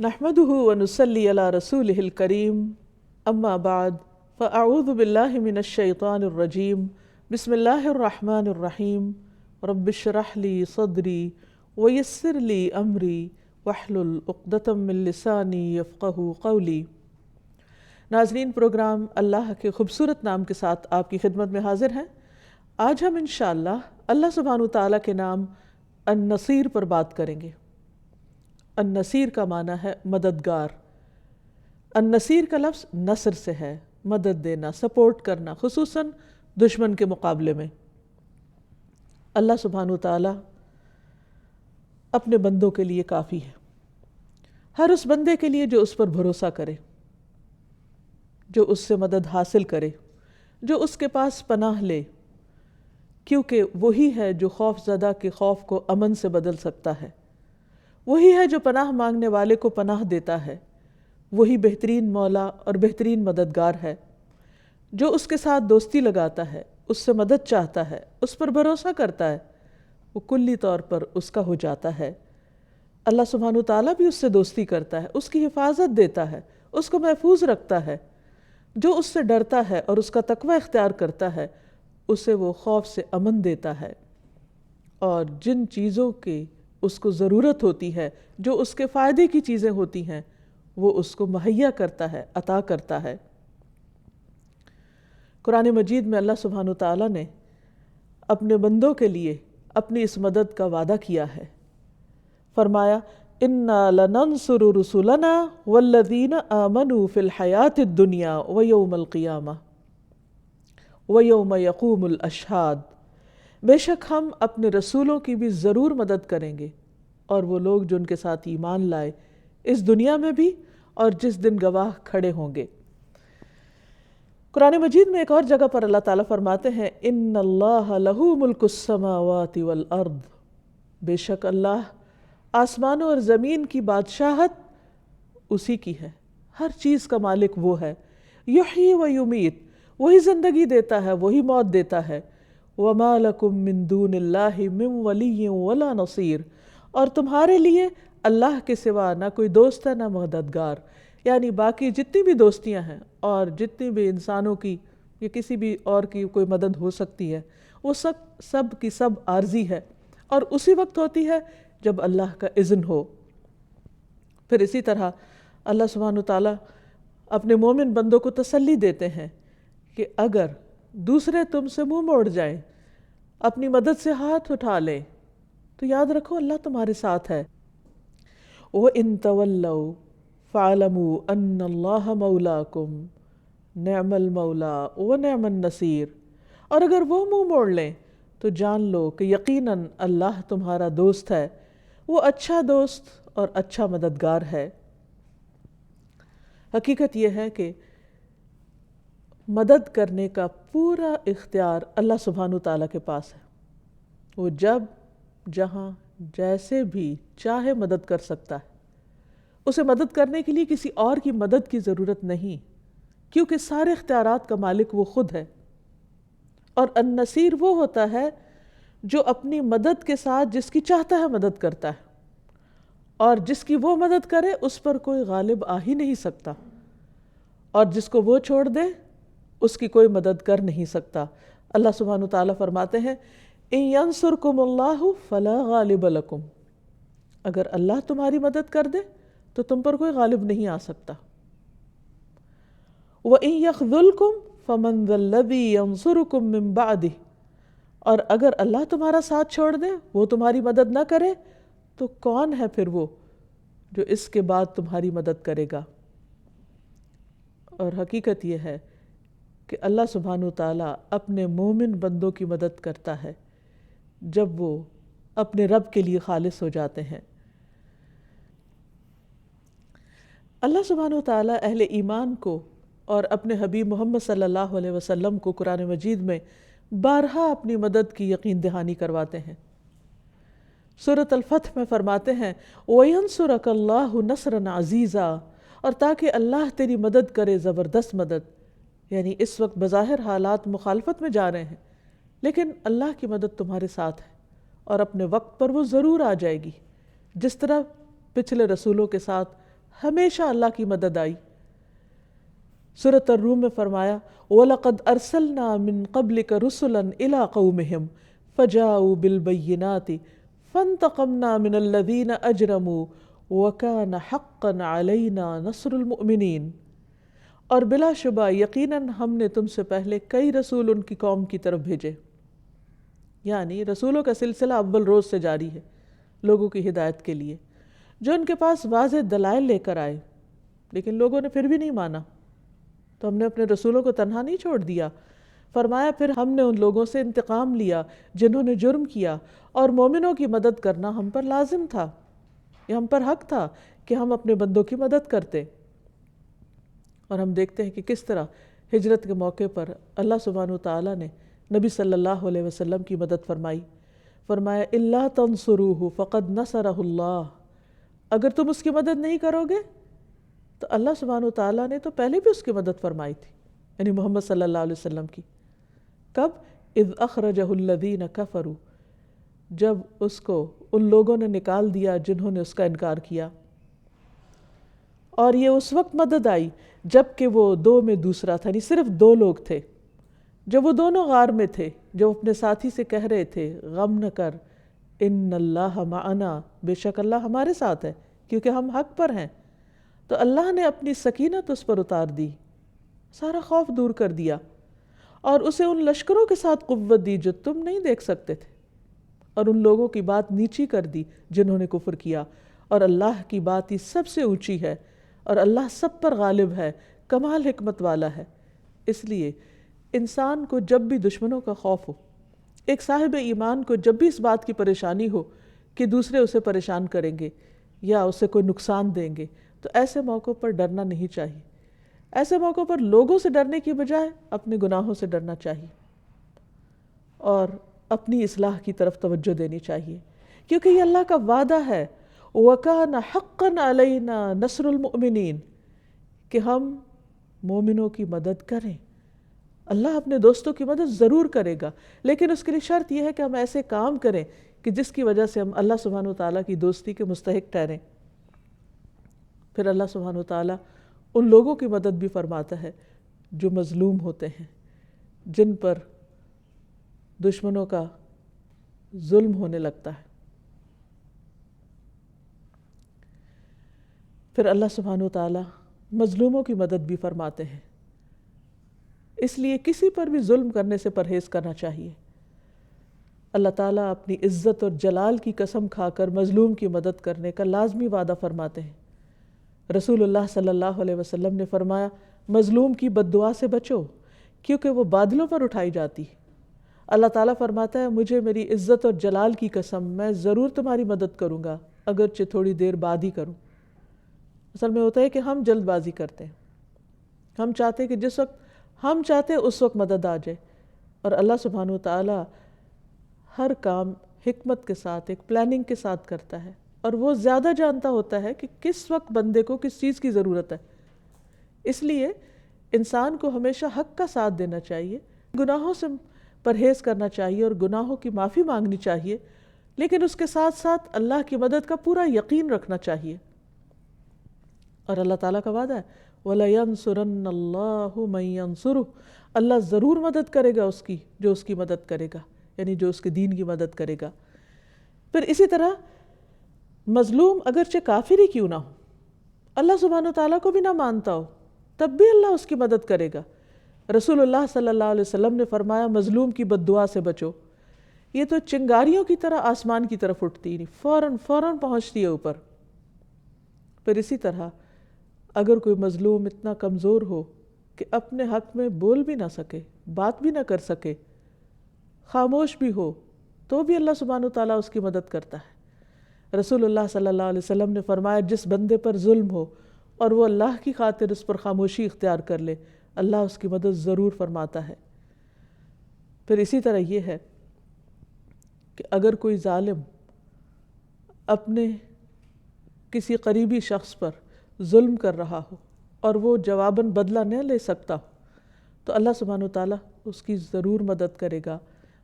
نحمده ونصلي على رسوله الكريم اما بعد فاعوذ بالله من الشيطان الرجيم بسم الله الرحمن الرحيم رب اشرح لي صدري ويسر لي امري واحلل عقدة من لساني يفقهوا قولي۔ ناظرین، پروگرام اللہ کے خوبصورت نام کے ساتھ آپ کی خدمت میں حاضر ہیں۔ آج ہم انشاءاللہ اللہ سبحانہ وتعالیٰ کے نام النصیر پر بات کریں گے۔ النصیر کا معنی ہے مددگار۔ النصیر کا لفظ نصر سے ہے، مدد دینا، سپورٹ کرنا، خصوصاً دشمن کے مقابلے میں۔ اللہ سبحانہ وتعالیٰ اپنے بندوں کے لیے کافی ہے، ہر اس بندے کے لیے جو اس پر بھروسہ کرے، جو اس سے مدد حاصل کرے، جو اس کے پاس پناہ لے، کیونکہ وہی ہے جو خوف زدہ کے خوف کو امن سے بدل سکتا ہے، وہی ہے جو پناہ مانگنے والے کو پناہ دیتا ہے، وہی بہترین مولا اور بہترین مددگار ہے، جو اس کے ساتھ دوستی لگاتا ہے، اس سے مدد چاہتا ہے، اس پر بھروسہ کرتا ہے، وہ کلی طور پر اس کا ہو جاتا ہے۔ اللہ سبحانہ وتعالیٰ بھی اس سے دوستی کرتا ہے، اس کی حفاظت دیتا ہے، اس کو محفوظ رکھتا ہے۔ جو اس سے ڈرتا ہے اور اس کا تقوی اختیار کرتا ہے، اسے وہ خوف سے امن دیتا ہے، اور جن چیزوں کی اس کو ضرورت ہوتی ہے، جو اس کے فائدے کی چیزیں ہوتی ہیں، وہ اس کو مہیا کرتا ہے، عطا کرتا ہے۔ قرآن مجید میں اللہ سبحانہ وتعالیٰ نے اپنے بندوں کے لیے اپنی اس مدد کا وعدہ کیا ہے۔ فرمایا اِنَّا لَنَنصُرُ رُسُلَنَا وَالَّذِينَ آمَنُوا فِي الْحَيَاةِ الدُّنْيَا وَيَوْمَ الْقِيَامَةِ وَيَوْمَ يَقُومُ الْأَشْهَادُ، بے شک ہم اپنے رسولوں کی بھی ضرور مدد کریں گے، اور وہ لوگ جو ان کے ساتھ ایمان لائے اس دنیا میں بھی اور جس دن گواہ کھڑے ہوں گے۔ قرآن مجید میں ایک اور جگہ پر اللہ تعالیٰ فرماتے ہیں ان اللہ لہ ملک السماوات والارض، بے شک اللہ آسمانوں اور زمین کی بادشاہت اسی کی ہے، ہر چیز کا مالک وہ ہے۔ یحیی و یمیت، وہی زندگی دیتا ہے، وہی موت دیتا ہے۔ وما لکم من دون اللہ من ولی ولا نصیر، اور تمہارے لیے اللہ کے سوا نہ کوئی دوست ہے نہ مددگار۔ یعنی باقی جتنی بھی دوستیاں ہیں اور جتنی بھی انسانوں کی یا کسی بھی اور کی کوئی مدد ہو سکتی ہے، وہ سب کی سب عارضی ہے، اور اسی وقت ہوتی ہے جب اللہ کا اذن ہو۔ پھر اسی طرح اللہ سبحانہ وتعالیٰ اپنے مومن بندوں کو تسلی دیتے ہیں کہ اگر دوسرے تم سے منہ موڑ جائیں، اپنی مدد سے ہاتھ اٹھا لیں، تو یاد رکھو اللہ تمہارے ساتھ ہے۔ وَإِن تَوَلَّوْا فَاعْلَمُوا أَنَّ اللَّهَ مَوْلَاكُمْ نِعْمَ الْمَوْلَى وَنِعْمَ النَّصِيرُ، اور اگر وہ منہ موڑ لیں تو جان لو کہ یقیناً اللہ تمہارا دوست ہے، وہ اچھا دوست اور اچھا مددگار ہے۔ حقیقت یہ ہے کہ مدد کرنے کا پورا اختیار اللہ سبحانہ وتعالیٰ کے پاس ہے۔ وہ جب جہاں جیسے بھی چاہے مدد کر سکتا ہے، اسے مدد کرنے کے لیے کسی اور کی مدد کی ضرورت نہیں، کیونکہ سارے اختیارات کا مالک وہ خود ہے۔ اور النصیر وہ ہوتا ہے جو اپنی مدد کے ساتھ جس کی چاہتا ہے مدد کرتا ہے، اور جس کی وہ مدد کرے اس پر کوئی غالب آ ہی نہیں سکتا، اور جس کو وہ چھوڑ دے اس کی کوئی مدد کر نہیں سکتا۔ اللہ سبحانہ وتعالیٰ فرماتے ہیں ان ینصرکم اللہ فلا غالب لکم، اگر اللہ تمہاری مدد کر دے تو تم پر کوئی غالب نہیں آ سکتا۔ وَإِن يَخْذُلْكُمْ فَمَنْ ذَا الَّذِي يَنصُرُكُمْ مِنْ بَعْدِهِ، اور اگر اللہ تمہارا ساتھ چھوڑ دے، وہ تمہاری مدد نہ کرے، تو کون ہے پھر وہ جو اس کے بعد تمہاری مدد کرے گا؟ اور حقیقت یہ ہے کہ اللہ سبحانہ وتعالیٰ اپنے مومن بندوں کی مدد کرتا ہے جب وہ اپنے رب کے لیے خالص ہو جاتے ہیں۔ اللہ سبحانہ وتعالیٰ اہل ایمان کو اور اپنے حبیب محمد صلی اللہ علیہ وسلم کو قرآن مجید میں بارہا اپنی مدد کی یقین دہانی کرواتے ہیں۔ سورۃ الفتح میں فرماتے ہیں وَيَنْصُرَكَ اللَّهُ نَصْرًا عَزِيزًا، اور تاکہ اللہ تیری مدد کرے زبردست مدد۔ یعنی اس وقت بظاہر حالات مخالفت میں جا رہے ہیں، لیکن اللہ کی مدد تمہارے ساتھ ہے، اور اپنے وقت پر وہ ضرور آ جائے گی، جس طرح پچھلے رسولوں کے ساتھ ہمیشہ اللہ کی مدد آئی۔ سورۃ الروم میں فرمایا وَلَقَدْ أَرْسَلْنَا مِن قَبْلِكَ رُسُلًا إِلَىٰ قَوْمِهِمْ فَجَاءُوا بِالْبَيِّنَاتِ فَانْتَقَمْنَا مِنَ الَّذِينَ أَجْرَمُوا وَكَانَ حَقًّا عَلَيْنَا نَصْرُ الْمُؤْمِنِينَ، اور بلا شبہ یقیناً ہم نے تم سے پہلے کئی رسول ان کی قوم کی طرف بھیجے، یعنی رسولوں کا سلسلہ اول روز سے جاری ہے لوگوں کی ہدایت کے لیے، جو ان کے پاس واضح دلائل لے کر آئے، لیکن لوگوں نے پھر بھی نہیں مانا، تو ہم نے اپنے رسولوں کو تنہا نہیں چھوڑ دیا۔ فرمایا پھر ہم نے ان لوگوں سے انتقام لیا جنہوں نے جرم کیا، اور مومنوں کی مدد کرنا ہم پر لازم تھا، یہ ہم پر حق تھا کہ ہم اپنے بندوں کی مدد کرتے۔ اور ہم دیکھتے ہیں کہ کس طرح ہجرت کے موقع پر اللہ سبحانہ وتعالیٰ نے نبی صلی اللہ علیہ وسلم کی مدد فرمائی۔ فرمایا الا تنصروہ فقد نصرہ اللہ، اگر تم اس کی مدد نہیں کرو گے تو اللہ سبحانہ وتعالیٰ نے تو پہلے بھی اس کی مدد فرمائی تھی، یعنی محمد صلی اللہ علیہ وسلم کی۔ کب؟ اذ اخرجہ الذین کفروا، جب اس کو ان لوگوں نے نکال دیا جنہوں نے اس کا انکار کیا۔ اور یہ اس وقت مدد آئی جب کہ وہ دو میں دوسرا تھا، یعنی صرف دو لوگ تھے، جب وہ دونوں غار میں تھے، جو اپنے ساتھی سے کہہ رہے تھے غم نہ کر، ان اللہ معنا، بے شک اللہ ہمارے ساتھ ہے کیونکہ ہم حق پر ہیں۔ تو اللہ نے اپنی سکینت اس پر اتار دی، سارا خوف دور کر دیا، اور اسے ان لشکروں کے ساتھ قوت دی جو تم نہیں دیکھ سکتے تھے، اور ان لوگوں کی بات نیچی کر دی جنہوں نے کفر کیا، اور اللہ کی بات ہی سب سے اونچی ہے، اور اللہ سب پر غالب ہے، کمال حکمت والا ہے۔ اس لیے انسان کو جب بھی دشمنوں کا خوف ہو، ایک صاحب ایمان کو جب بھی اس بات کی پریشانی ہو کہ دوسرے اسے پریشان کریں گے یا اسے کوئی نقصان دیں گے، تو ایسے موقعوں پر ڈرنا نہیں چاہیے۔ ایسے موقعوں پر لوگوں سے ڈرنے کی بجائے اپنے گناہوں سے ڈرنا چاہیے اور اپنی اصلاح کی طرف توجہ دینی چاہیے، کیونکہ یہ اللہ کا وعدہ ہے وَكَانَ حَقًّا عَلَيْنَا نَصْرُ الْمُؤْمِنِينَ، کہ ہم مومنوں کی مدد کریں۔ اللہ اپنے دوستوں کی مدد ضرور کرے گا، لیکن اس کے لیے شرط یہ ہے کہ ہم ایسے کام کریں کہ جس کی وجہ سے ہم اللہ سبحانہ وتعالیٰ کی دوستی کے مستحق ٹھہریں۔ پھر اللہ سبحانہ وتعالیٰ ان لوگوں کی مدد بھی فرماتا ہے جو مظلوم ہوتے ہیں، جن پر دشمنوں کا ظلم ہونے لگتا ہے۔ پھر اللہ سبحانہ وتعالیٰ مظلوموں کی مدد بھی فرماتے ہیں، اس لیے کسی پر بھی ظلم کرنے سے پرہیز کرنا چاہیے۔ اللہ تعالیٰ اپنی عزت اور جلال کی قسم کھا کر مظلوم کی مدد کرنے کا لازمی وعدہ فرماتے ہیں۔ رسول اللہ صلی اللہ علیہ وسلم نے فرمایا مظلوم کی بد دعا سے بچو کیونکہ وہ بادلوں پر اٹھائی جاتی ہے۔ اللہ تعالیٰ فرماتا ہے مجھے میری عزت اور جلال کی قسم، میں ضرور تمہاری مدد کروں گا اگرچہ تھوڑی دیر بعد ہی کروں۔ اصل میں ہوتا ہے کہ ہم جلد بازی کرتے ہیں، ہم چاہتے ہیں کہ جس وقت ہم چاہتے ہیں اس وقت مدد آ جائے، اور اللہ سبحانہ وتعالیٰ ہر کام حکمت کے ساتھ، ایک پلاننگ کے ساتھ کرتا ہے، اور وہ زیادہ جانتا ہوتا ہے کہ کس وقت بندے کو کس چیز کی ضرورت ہے۔ اس لیے انسان کو ہمیشہ حق کا ساتھ دینا چاہیے، گناہوں سے پرہیز کرنا چاہیے اور گناہوں کی معافی مانگنی چاہیے، لیکن اس کے ساتھ ساتھ اللہ کی مدد کا پورا یقین رکھنا چاہیے۔ اور اللہ تعالیٰ کا وعدہ ہے وَلَيَنْصُرَنَّ اللَّهُ مَن يَنْصُرُهُ، اللہ ضرور مدد کرے گا اس کی جو اس کی مدد کرے گا، یعنی جو اس کے دین کی مدد کرے گا۔ پھر اسی طرح مظلوم اگرچہ کافر ہی کیوں نہ ہو، اللہ سبحانہ وتعالیٰ کو بھی نہ مانتا ہو، تب بھی اللہ اس کی مدد کرے گا۔ رسول اللہ صلی اللہ علیہ وسلم نے فرمایا مظلوم کی بد دعا سے بچو، یہ تو چنگاریوں کی طرح آسمان کی طرف اٹھتی، فوراً فوراً پہنچتی ہے اوپر۔ پھر اسی طرح اگر کوئی مظلوم اتنا کمزور ہو کہ اپنے حق میں بول بھی نہ سکے، بات بھی نہ کر سکے، خاموش بھی ہو، تو بھی اللہ سبحانہ وتعالیٰ اس کی مدد کرتا ہے۔ رسول اللہ صلی اللہ علیہ وسلم نے فرمایا جس بندے پر ظلم ہو اور وہ اللہ کی خاطر اس پر خاموشی اختیار کر لے، اللہ اس کی مدد ضرور فرماتا ہے۔ پھر اسی طرح یہ ہے کہ اگر کوئی ظالم اپنے کسی قریبی شخص پر ظلم کر رہا ہو اور وہ جواباً بدلہ نہ لے سکتا ہو، تو اللہ سبحانہ وتعالیٰ اس کی ضرور مدد کرے گا۔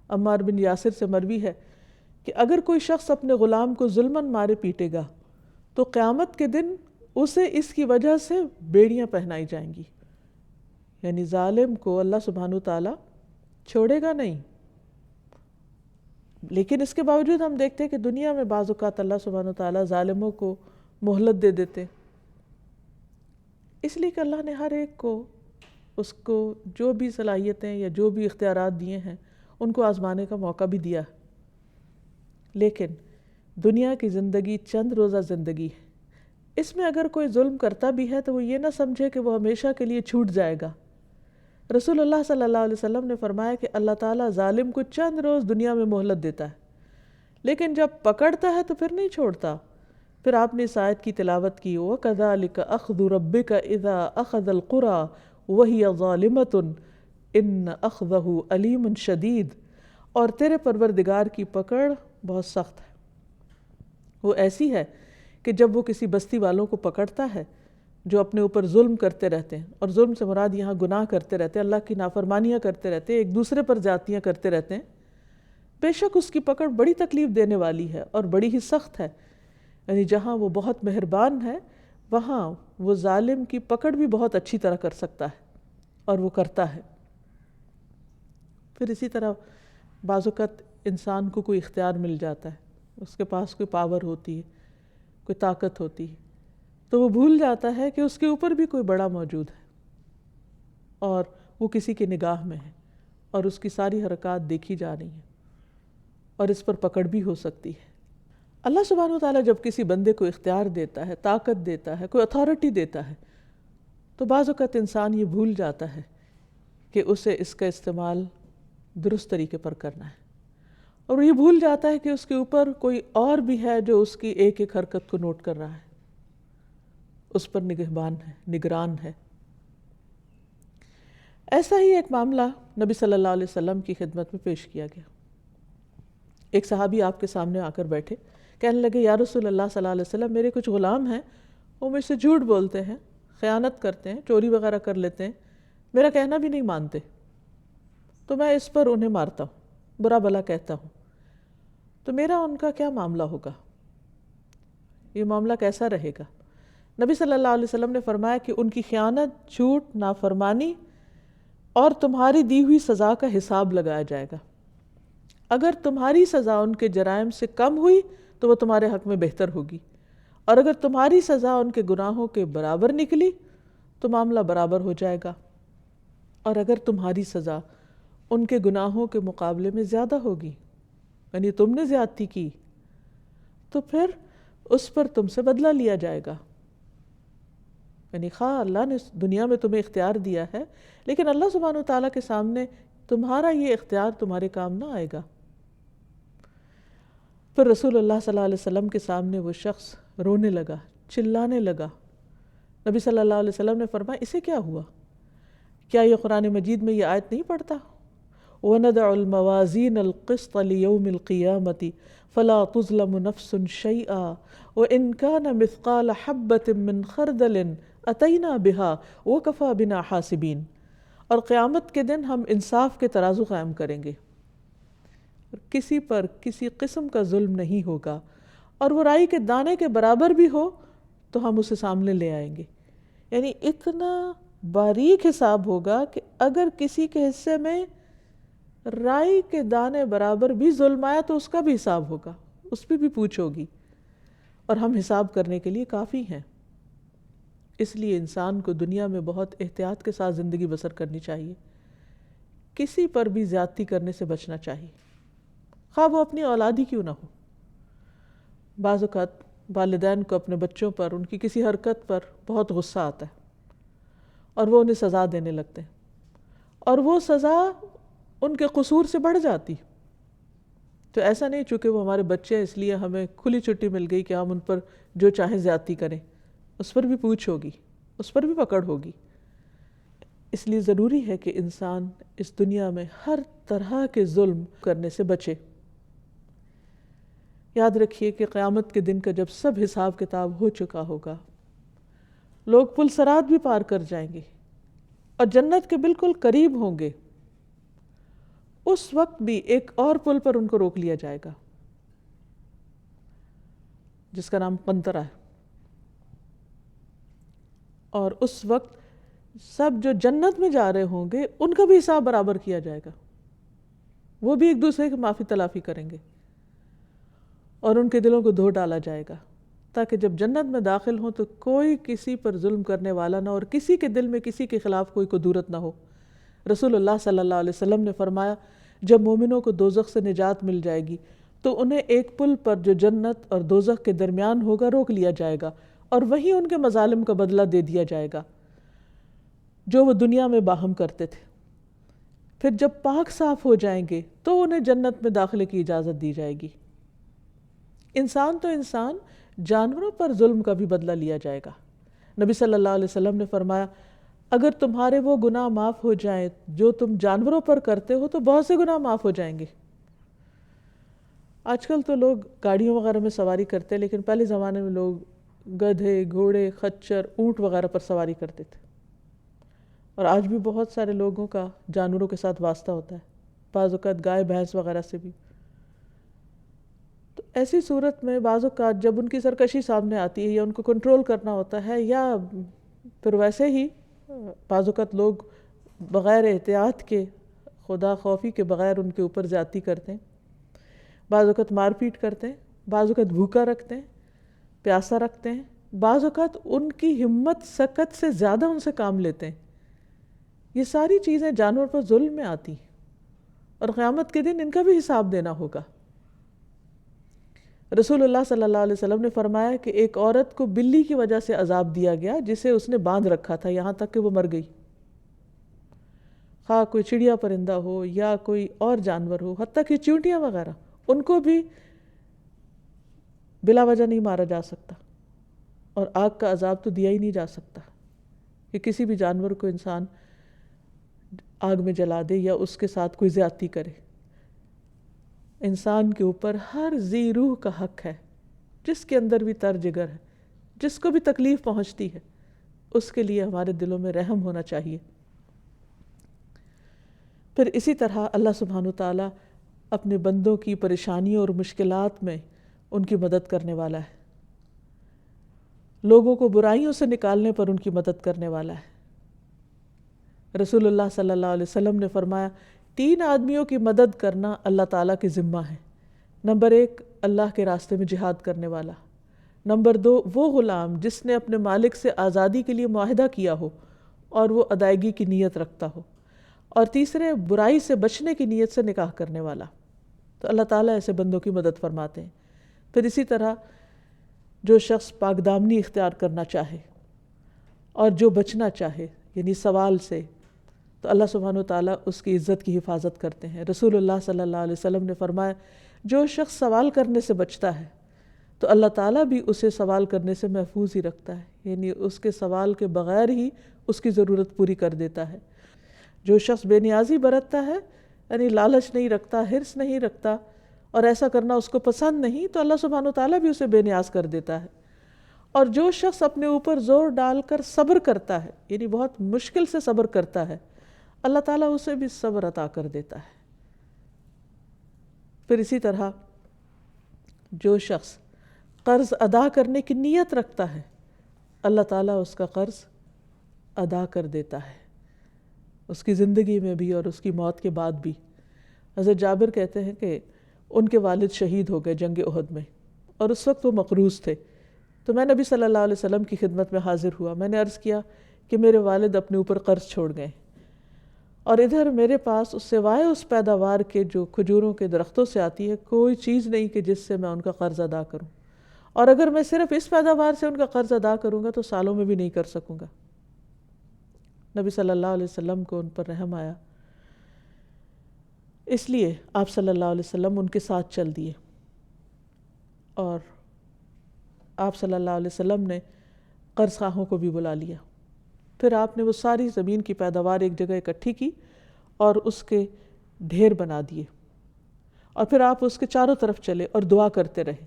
عمار بن یاسر سے مروی ہے کہ اگر کوئی شخص اپنے غلام کو ظلماً مارے پیٹے گا تو قیامت کے دن اسے اس کی وجہ سے بیڑیاں پہنائی جائیں گی، یعنی ظالم کو اللہ سبحانہ وتعالیٰ چھوڑے گا نہیں۔ لیکن اس کے باوجود ہم دیکھتے ہیں کہ دنیا میں بعض اوقات اللہ سبحانہ وتعالیٰ ظالموں کو مہلت دے دیتے، اس لیے کہ اللہ نے ہر ایک کو اس کو جو بھی صلاحیتیں یا جو بھی اختیارات دیے ہیں ان کو آزمانے کا موقع بھی دیا۔ لیکن دنیا کی زندگی چند روزہ زندگی ہے، اس میں اگر کوئی ظلم کرتا بھی ہے تو وہ یہ نہ سمجھے کہ وہ ہمیشہ کے لیے چھوٹ جائے گا۔ رسول اللہ صلی اللہ علیہ وسلم نے فرمایا کہ اللہ تعالیٰ ظالم کو چند روز دنیا میں مہلت دیتا ہے، لیکن جب پکڑتا ہے تو پھر نہیں چھوڑتا۔ پھر آپ نے اس آیت کی تلاوت کی، وَكَذَلِكَ أَخْذُ رَبِّكَ إِذَا أَخَذَ الْقُرَى وَهِيَ ظَالِمَةٌ إِنَّ أَخْذَهُ أَلِيمٌ شَدِيدٌ، اور تیرے پروردگار کی پکڑ بہت سخت ہے، وہ ایسی ہے کہ جب وہ کسی بستی والوں کو پکڑتا ہے جو اپنے اوپر ظلم کرتے رہتے ہیں، اور ظلم سے مراد یہاں گناہ کرتے رہتے ہیں، اللہ کی نافرمانیاں کرتے رہتے ہیں، ایک دوسرے پر زیادتیاں کرتے رہتے ہیں، بے شک اس کی پکڑ بڑی تکلیف دینے والی ہے اور بڑی ہی سخت ہے۔ یعنی جہاں وہ بہت مہربان ہے وہاں وہ ظالم کی پکڑ بھی بہت اچھی طرح کر سکتا ہے، اور وہ کرتا ہے۔ پھر اسی طرح بعض اوقات انسان کو کوئی اختیار مل جاتا ہے، اس کے پاس کوئی پاور ہوتی ہے، کوئی طاقت ہوتی ہے، تو وہ بھول جاتا ہے کہ اس کے اوپر بھی کوئی بڑا موجود ہے اور وہ کسی کی نگاہ میں ہے اور اس کی ساری حرکات دیکھی جا رہی ہیں اور اس پر پکڑ بھی ہو سکتی ہے۔ اللہ سبحانہ وتعالیٰ جب کسی بندے کو اختیار دیتا ہے، طاقت دیتا ہے، کوئی اتھارٹی دیتا ہے، تو بعض اوقات انسان یہ بھول جاتا ہے کہ اسے اس کا استعمال درست طریقے پر کرنا ہے، اور وہ یہ بھول جاتا ہے کہ اس کے اوپر کوئی اور بھی ہے جو اس کی ایک ایک حرکت کو نوٹ کر رہا ہے، اس پر نگہبان ہے، نگران ہے۔ ایسا ہی ایک معاملہ نبی صلی اللہ علیہ وسلم کی خدمت میں پیش کیا گیا۔ ایک صحابی آپ کے سامنے آ کر بیٹھے، کہنے لگے یا رسول اللہ صلی اللہ علیہ وسلم، میرے کچھ غلام ہیں، وہ مجھ سے جھوٹ بولتے ہیں، خیانت کرتے ہیں، چوری وغیرہ کر لیتے ہیں، میرا کہنا بھی نہیں مانتے، تو میں اس پر انہیں مارتا ہوں، برا بھلا کہتا ہوں، تو میرا ان کا کیا معاملہ ہوگا؟ یہ معاملہ کیسا رہے گا؟ نبی صلی اللہ علیہ وسلم نے فرمایا کہ ان کی خیانت، جھوٹ، نافرمانی اور تمہاری دی ہوئی سزا کا حساب لگایا جائے گا۔ اگر تمہاری سزا ان کے جرائم سے کم ہوئی تو وہ تمہارے حق میں بہتر ہوگی، اور اگر تمہاری سزا ان کے گناہوں کے برابر نکلی تو معاملہ برابر ہو جائے گا، اور اگر تمہاری سزا ان کے گناہوں کے مقابلے میں زیادہ ہوگی، یعنی تم نے زیادتی کی، تو پھر اس پر تم سے بدلہ لیا جائے گا۔ یعنی خواہ اللہ نے دنیا میں تمہیں اختیار دیا ہے، لیکن اللہ سبحانہ وتعالیٰ کے سامنے تمہارا یہ اختیار تمہارے کام نہ آئے گا۔ پھر رسول اللہ صلی اللہ علیہ وسلم کے سامنے وہ شخص رونے لگا، چلانے لگا۔ نبی صلی اللہ علیہ وسلم نے فرمایا اسے کیا ہوا؟ کیا یہ قرآن مجید میں یہ آیت نہیں پڑھتا؟ وَنَدَعُ الْمَوَازِينَ الْقِسْطَ لِيَوْمِ الْقِيَامَةِ فَلَا تُظْلَمُ نَفْسٌ شَيْئًا وَإِنْ كَانَ مِثْقَالَ حَبَّةٍ مِّنْ خَرْدَلٍ أَتَيْنَا بِهَا وَكَفَى بِنَا حَاسِبِينَ۔ اور قیامت کے دن ہم انصاف کے ترازو قائم کریں گے، کسی پر کسی قسم کا ظلم نہیں ہوگا، اور وہ رائی کے دانے کے برابر بھی ہو تو ہم اسے سامنے لے آئیں گے۔ یعنی اتنا باریک حساب ہوگا کہ اگر کسی کے حصے میں رائی کے دانے برابر بھی ظلم آیا تو اس کا بھی حساب ہوگا، اس پہ بھی پوچھ ہوگی، اور ہم حساب کرنے کے لیے کافی ہیں۔ اس لیے انسان کو دنیا میں بہت احتیاط کے ساتھ زندگی بسر کرنی چاہیے، کسی پر بھی زیادتی کرنے سے بچنا چاہیے، خواہ وہ اپنی اولاد ہی کیوں نہ ہو۔ بعض اوقات والدین کو اپنے بچوں پر ان کی کسی حرکت پر بہت غصہ آتا ہے اور وہ انہیں سزا دینے لگتے ہیں، اور وہ سزا ان کے قصور سے بڑھ جاتی۔ تو ایسا نہیں چونکہ وہ ہمارے بچے ہیں اس لیے ہمیں کھلی چھٹی مل گئی کہ ہم ان پر جو چاہیں زیادتی کریں، اس پر بھی پوچھ ہوگی، اس پر بھی پکڑ ہوگی۔ اس لیے ضروری ہے کہ انسان اس دنیا میں ہر طرح کے ظلم کرنے سے بچے۔ یاد رکھیے کہ قیامت کے دن کا جب سب حساب کتاب ہو چکا ہوگا، لوگ پل صراط بھی پار کر جائیں گے اور جنت کے بالکل قریب ہوں گے، اس وقت بھی ایک اور پل پر ان کو روک لیا جائے گا جس کا نام قنطرہ ہے۔ اور اس وقت سب جو جنت میں جا رہے ہوں گے ان کا بھی حساب برابر کیا جائے گا، وہ بھی ایک دوسرے کی معافی تلافی کریں گے اور ان کے دلوں کو دھو ڈالا جائے گا، تاکہ جب جنت میں داخل ہوں تو کوئی کسی پر ظلم کرنے والا نہ، اور کسی کے دل میں کسی کے خلاف کوئی قدورت نہ ہو۔ رسول اللہ صلی اللہ علیہ وسلم نے فرمایا جب مومنوں کو دوزخ سے نجات مل جائے گی تو انہیں ایک پل پر جو جنت اور دوزخ کے درمیان ہوگا روک لیا جائے گا، اور وہیں ان کے مظالم کا بدلہ دے دیا جائے گا جو وہ دنیا میں باہم کرتے تھے۔ پھر جب پاک صاف ہو جائیں گے تو انہیں جنت میں داخلے کی اجازت دی جائے گی۔ انسان تو انسان، جانوروں پر ظلم کا بھی بدلہ لیا جائے گا۔ نبی صلی اللہ علیہ وسلم نے فرمایا اگر تمہارے وہ گناہ معاف ہو جائیں جو تم جانوروں پر کرتے ہو تو بہت سے گناہ معاف ہو جائیں گے۔ آج کل تو لوگ گاڑیوں وغیرہ میں سواری کرتے، لیکن پہلے زمانے میں لوگ گدھے، گھوڑے، خچر، اونٹ وغیرہ پر سواری کرتے تھے، اور آج بھی بہت سارے لوگوں کا جانوروں کے ساتھ واسطہ ہوتا ہے، بعض اوقات گائے بھینس وغیرہ سے بھی۔ تو ایسی صورت میں بعض اوقات جب ان کی سرکشی سامنے آتی ہے یا ان کو کنٹرول کرنا ہوتا ہے، یا پھر ویسے ہی بعض اوقات لوگ بغیر احتیاط کے، خدا خوفی کے بغیر ان کے اوپر زیادتی کرتے ہیں، بعض اوقات مار پیٹ کرتے ہیں، بعض اوقات بھوکا رکھتے ہیں، پیاسا رکھتے ہیں، بعض اوقات ان کی ہمت سکت سے زیادہ ان سے کام لیتے ہیں۔ یہ ساری چیزیں جانور پر ظلم میں آتی ہیں، اور قیامت کے دن ان کا بھی حساب دینا ہوگا۔ رسول اللہ صلی اللہ علیہ وسلم نے فرمایا کہ ایک عورت کو بلی کی وجہ سے عذاب دیا گیا جسے اس نے باندھ رکھا تھا یہاں تک کہ وہ مر گئی، خواہ کوئی چڑیا پرندہ ہو یا کوئی اور جانور ہو، حتیٰ کہ چیونٹیاں وغیرہ، ان کو بھی بلا وجہ نہیں مارا جا سکتا، اور آگ کا عذاب تو دیا ہی نہیں جا سکتا کہ کسی بھی جانور کو انسان آگ میں جلا دے یا اس کے ساتھ کوئی زیادتی کرے۔ انسان کے اوپر ہر ذی روح کا حق ہے، جس کے اندر بھی تر جگر ہے، جس کو بھی تکلیف پہنچتی ہے، اس کے لیے ہمارے دلوں میں رحم ہونا چاہیے۔ پھر اسی طرح اللہ سبحانہ وتعالی اپنے بندوں کی پریشانیوں اور مشکلات میں ان کی مدد کرنے والا ہے، لوگوں کو برائیوں سے نکالنے پر ان کی مدد کرنے والا ہے۔ رسول اللہ صلی اللہ علیہ وسلم نے فرمایا 3 آدمیوں کی مدد کرنا اللہ تعالیٰ کے ذمہ ہے۔ نمبر 1 اللہ کے راستے میں جہاد کرنے والا، نمبر 2 وہ غلام جس نے اپنے مالک سے آزادی کے لیے معاہدہ کیا ہو اور وہ ادائیگی کی نیت رکھتا ہو، اور تیسرے برائی سے بچنے کی نیت سے نکاح کرنے والا۔ تو اللہ تعالیٰ ایسے بندوں کی مدد فرماتے ہیں۔ پھر اسی طرح جو شخص پاک دامنی اختیار کرنا چاہے اور جو بچنا چاہے یعنی سوال سے، تو اللہ سبحانہ وتعالیٰ اس کی عزت کی حفاظت کرتے ہیں۔ رسول اللہ صلی اللہ علیہ وسلم نے فرمایا جو شخص سوال کرنے سے بچتا ہے تو اللہ تعالیٰ بھی اسے سوال کرنے سے محفوظ ہی رکھتا ہے، یعنی اس کے سوال کے بغیر ہی اس کی ضرورت پوری کر دیتا ہے۔ جو شخص بے نیازی برتتا ہے، یعنی لالچ نہیں رکھتا، حرص نہیں رکھتا، اور ایسا کرنا اس کو پسند نہیں، تو اللہ سبحانہ وتعالیٰ بھی اسے بے نیاز کر دیتا ہے۔ اور جو شخص اپنے اوپر زور ڈال کر صبر کرتا ہے، یعنی بہت مشکل سے صبر کرتا ہے، اللہ تعالیٰ اسے بھی صبر عطا کر دیتا ہے۔ پھر اسی طرح جو شخص قرض ادا کرنے کی نیت رکھتا ہے، اللہ تعالیٰ اس کا قرض ادا کر دیتا ہے، اس کی زندگی میں بھی اور اس کی موت کے بعد بھی۔ حضرت جابر کہتے ہیں کہ ان کے والد شہید ہو گئے جنگ احد میں، اور اس وقت وہ مقروض تھے، تو میں نبی صلی اللہ علیہ وسلم کی خدمت میں حاضر ہوا۔ میں نے عرض کیا کہ میرے والد اپنے اوپر قرض چھوڑ گئے، اور ادھر میرے پاس سوائے اس پیداوار کے جو کھجوروں کے درختوں سے آتی ہے کوئی چیز نہیں کہ جس سے میں ان کا قرض ادا کروں، اور اگر میں صرف اس پیداوار سے ان کا قرض ادا کروں گا تو سالوں میں بھی نہیں کر سکوں گا۔ نبی صلی اللہ علیہ وسلم کو ان پر رحم آیا، اس لیے آپ صلی اللہ علیہ وسلم ان کے ساتھ چل دیے، اور آپ صلی اللہ علیہ وسلم نے قرض خواہوں کو بھی بلا لیا۔ پھر آپ نے وہ ساری زمین کی پیداوار ایک جگہ اکٹھی کی اور اس کے ڈھیر بنا دیے، اور پھر آپ اس کے چاروں طرف چلے اور دعا کرتے رہے۔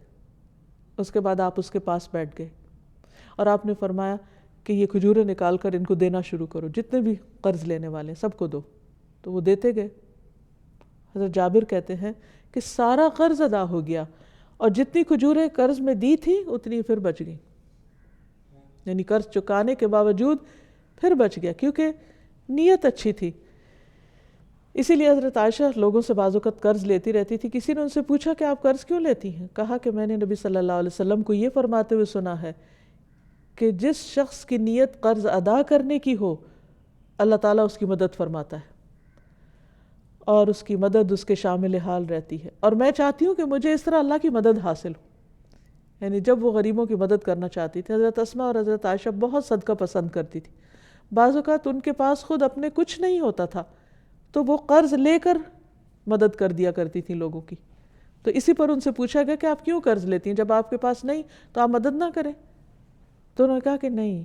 اس کے بعد آپ اس کے پاس بیٹھ گئے اور آپ نے فرمایا کہ یہ کھجوریں نکال کر ان کو دینا شروع کرو، جتنے بھی قرض لینے والے سب کو دو۔ تو وہ دیتے گئے۔ حضرت جابر کہتے ہیں کہ سارا قرض ادا ہو گیا، اور جتنی کھجوریں قرض میں دی تھی اتنی پھر بچ گئیں۔ یعنی قرض چکانے کے باوجود پھر بچ گیا کیونکہ نیت اچھی تھی. اسی لیے حضرت عائشہ لوگوں سے بعض اوقات قرض لیتی رہتی تھی. کسی نے ان سے پوچھا کہ آپ قرض کیوں لیتی ہیں؟ کہا کہ میں نے نبی صلی اللہ علیہ وسلم کو یہ فرماتے ہوئے سنا ہے کہ جس شخص کی نیت قرض ادا کرنے کی ہو اللہ تعالیٰ اس کی مدد فرماتا ہے اور اس کی مدد اس کے شامل حال رہتی ہے. اور میں چاہتی ہوں کہ مجھے اس طرح اللہ کی مدد حاصل ہو. یعنی جب وہ غریبوں کی مدد کرنا چاہتی تھی. حضرت اسماء اور حضرت عائشہ بہت صدقہ پسند کرتی تھی. بعض اوقات ان کے پاس خود اپنے کچھ نہیں ہوتا تھا تو وہ قرض لے کر مدد کر دیا کرتی تھی لوگوں کی. تو اسی پر ان سے پوچھا گیا کہ آپ کیوں قرض لیتی ہیں؟ جب آپ کے پاس نہیں تو آپ مدد نہ کریں. تو انہوں نے کہا کہ نہیں،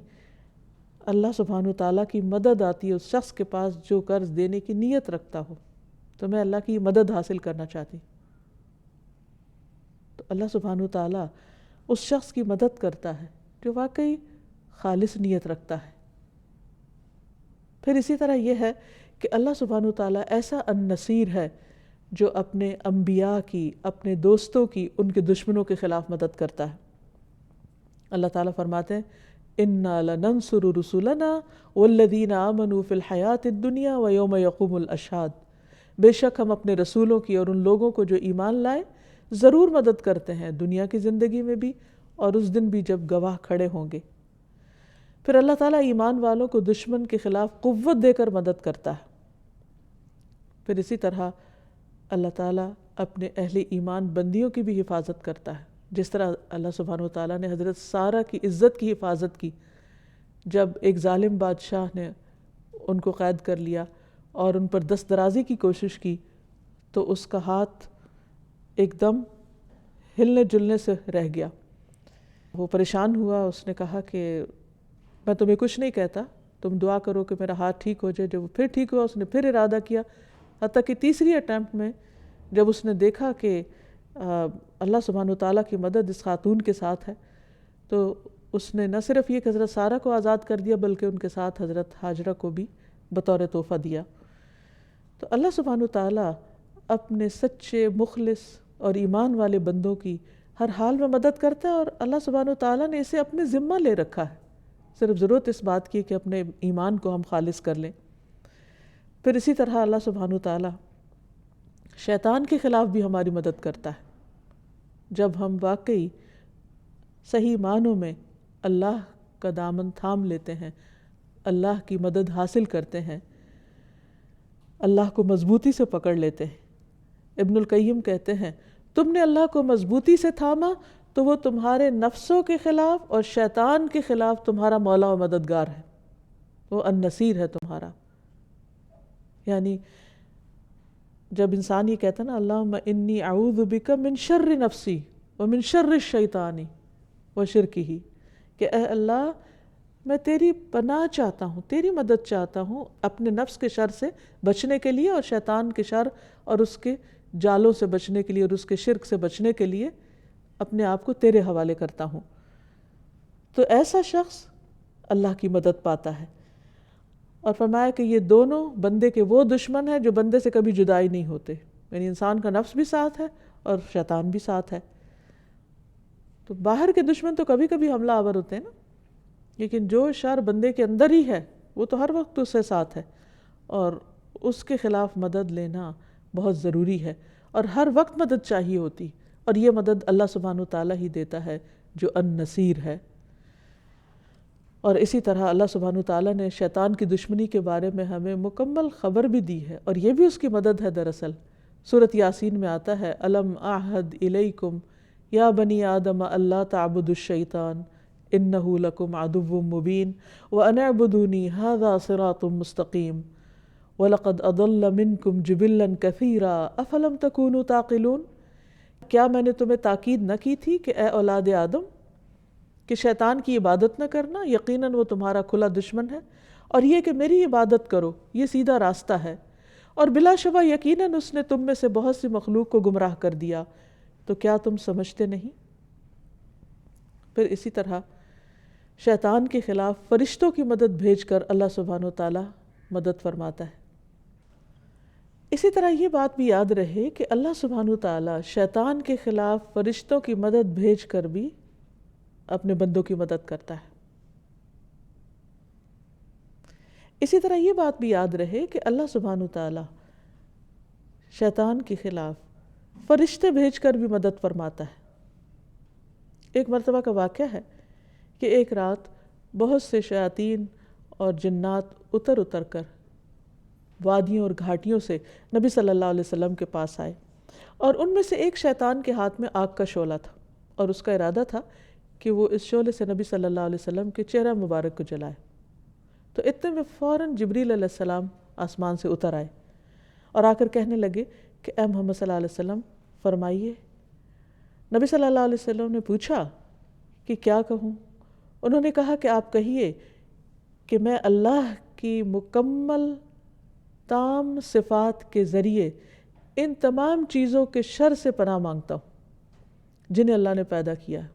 اللہ سبحانہ وتعالیٰ کی مدد آتی ہے اس شخص کے پاس جو قرض دینے کی نیت رکھتا ہو. تو میں اللہ کی مدد حاصل کرنا چاہتی. تو اللہ سبحانہ وتعالیٰ اس شخص کی مدد کرتا ہے جو واقعی خالص نیت رکھتا ہے. پھر اسی طرح یہ ہے کہ اللہ سبحانہ وتعالیٰ ایسا النصیر ہے جو اپنے انبیاء کی، اپنے دوستوں کی، ان کے دشمنوں کے خلاف مدد کرتا ہے. اللہ تعالیٰ فرماتے ہیں اِنَّا لَنَنْصُرُ رُسُلَنَا وَالَّذِينَ آمَنُوا فِي الْحَيَاةِ الدُّنْيَا وَيَوْمَ يَقُومُ الْأَشْهَادُ. بے شک ہم اپنے رسولوں کی اور ان لوگوں کو جو ایمان لائے ضرور مدد کرتے ہیں دنیا کی زندگی میں بھی اور اس دن بھی جب گواہ کھڑے ہوں گے. پھر اللہ تعالیٰ ایمان والوں کو دشمن کے خلاف قوت دے کر مدد کرتا ہے. پھر اسی طرح اللہ تعالیٰ اپنے اہل ایمان بندیوں کی بھی حفاظت کرتا ہے. جس طرح اللہ سبحانہ وتعالیٰ نے حضرت سارہ کی عزت کی حفاظت کی جب ایک ظالم بادشاہ نے ان کو قید کر لیا اور ان پر دست درازی کی کوشش کی تو اس کا ہاتھ ایک دم ہلنے جلنے سے رہ گیا. وہ پریشان ہوا. اس نے کہا کہ میں تمہیں کچھ نہیں کہتا، تم دعا کرو کہ میرا ہاتھ ٹھیک ہو جائے. جب وہ پھر ٹھیک ہوا اس نے پھر ارادہ کیا، حتیٰ کہ تیسری اٹیمپٹ میں جب اس نے دیکھا کہ اللہ سبحانہ وتعالیٰ کی مدد اس خاتون کے ساتھ ہے تو اس نے نہ صرف یہ کہ حضرت سارہ کو آزاد کر دیا بلکہ ان کے ساتھ حضرت ہاجرہ کو بھی بطور تحفہ دیا. تو اللہ سبحانہ وتعالیٰ اپنے سچے، مخلص اور ایمان والے بندوں کی ہر حال میں مدد کرتا ہے اور اللہ سبحانہ وتعالیٰ نے اسے اپنے ذمہ لے رکھا ہے. صرف ضرورت اس بات کی کہ اپنے ایمان کو ہم خالص کر لیں. پھر اسی طرح اللہ سبحانہ وتعالیٰ شیطان کے خلاف بھی ہماری مدد کرتا ہے. جب ہم واقعی صحیح معنوں میں اللہ کا دامن تھام لیتے ہیں، اللہ کی مدد حاصل کرتے ہیں، اللہ کو مضبوطی سے پکڑ لیتے ہیں. ابن القیم کہتے ہیں تم نے اللہ کو مضبوطی سے تھاما تو وہ تمہارے نفسوں کے خلاف اور شیطان کے خلاف تمہارا مولا و مددگار ہے، وہ النصیر ہے تمہارا. یعنی جب انسان یہ کہتا ہے نا اللہم انی اعوذ بک من شر نفسی ومن شر الشیطان وشرکہ، کہ اے اللہ میں تیری پناہ چاہتا ہوں، تیری مدد چاہتا ہوں اپنے نفس کے شر سے بچنے کے لیے اور شیطان کے شر اور اس کے جالوں سے بچنے کے لیے اور اس کے شرک سے بچنے کے لیے اپنے آپ کو تیرے حوالے کرتا ہوں. تو ایسا شخص اللہ کی مدد پاتا ہے. اور فرمایا کہ یہ دونوں بندے کے وہ دشمن ہیں جو بندے سے کبھی جدائی نہیں ہوتے. یعنی انسان کا نفس بھی ساتھ ہے اور شیطان بھی ساتھ ہے. تو باہر کے دشمن تو کبھی کبھی حملہ آور ہوتے ہیں نا، لیکن جو شر بندے کے اندر ہی ہے وہ تو ہر وقت اس سے ساتھ ہے اور اس کے خلاف مدد لینا بہت ضروری ہے اور ہر وقت مدد چاہیے ہوتی. اور یہ مدد اللہ سبحانہ وتعالیٰ ہی دیتا ہے جو النصیر ہے. اور اسی طرح اللہ سبحانہ وتعالیٰ نے شیطان کی دشمنی کے بارے میں ہمیں مکمل خبر بھی دی ہے اور یہ بھی اس کی مدد ہے. دراصل سورۃ یاسین میں آتا ہے الم اعہد الیکم یا بنی آدم اللہ تعبدوا الشیطان انہ لکم عدو مبین وان اعبدونی ھذا صراط مستقیم وَلَقَدْ أَضَلَّ مِنْكُمْ جِبِلًّا كَثِيرًا أَفَلَمْ تَكُونُوا تَعْقِلُونَ. کیا میں نے تمہیں تاکید نہ کی تھی کہ اے اولاد آدم کہ شیطان کی عبادت نہ کرنا، یقیناً وہ تمہارا کھلا دشمن ہے، اور یہ کہ میری عبادت کرو یہ سیدھا راستہ ہے، اور بلا شبہ یقیناً اس نے تم میں سے بہت سی مخلوق کو گمراہ کر دیا، تو کیا تم سمجھتے نہیں. پھر اسی طرح شیطان کے خلاف فرشتوں کی مدد بھیج کر اللہ سبحانہ وتعالیٰ مدد فرماتا ہے. اسی طرح یہ بات بھی یاد رہے کہ اللہ سبحانہ وتعالیٰ شیطان کے خلاف فرشتوں کی مدد بھیج کر بھی اپنے بندوں کی مدد کرتا ہے. اسی طرح یہ بات بھی یاد رہے کہ اللہ سبحانہ تعالیٰ شیطان کے خلاف فرشتے بھیج کر بھی مدد فرماتا ہے۔ ایک مرتبہ کا واقعہ ہے کہ ایک رات بہت سے شیاطین اور جنات اتر اتر کر وادیوں اور گھاٹیوں سے نبی صلی اللہ علیہ وسلم کے پاس آئے، اور ان میں سے ایک شیطان کے ہاتھ میں آگ کا شعلہ تھا، اور اس کا ارادہ تھا کہ وہ اس شعلے سے نبی صلی اللہ علیہ وسلم کے چہرہ مبارک کو جلائے۔ تو اتنے میں فوراً جبریل علیہ السلام آسمان سے اتر آئے اور آ کر کہنے لگے کہ اے محمد صلی اللہ علیہ وسلم فرمائیے۔ نبی صلی اللہ علیہ وسلم نے پوچھا کہ کیا کہوں؟ انہوں نے کہا کہ آپ کہیے کہ میں اللہ کی مکمل تام صفات کے ذریعے ان تمام چیزوں کے شر سے پناہ مانگتا ہوں جنہیں اللہ نے پیدا کیا ہے،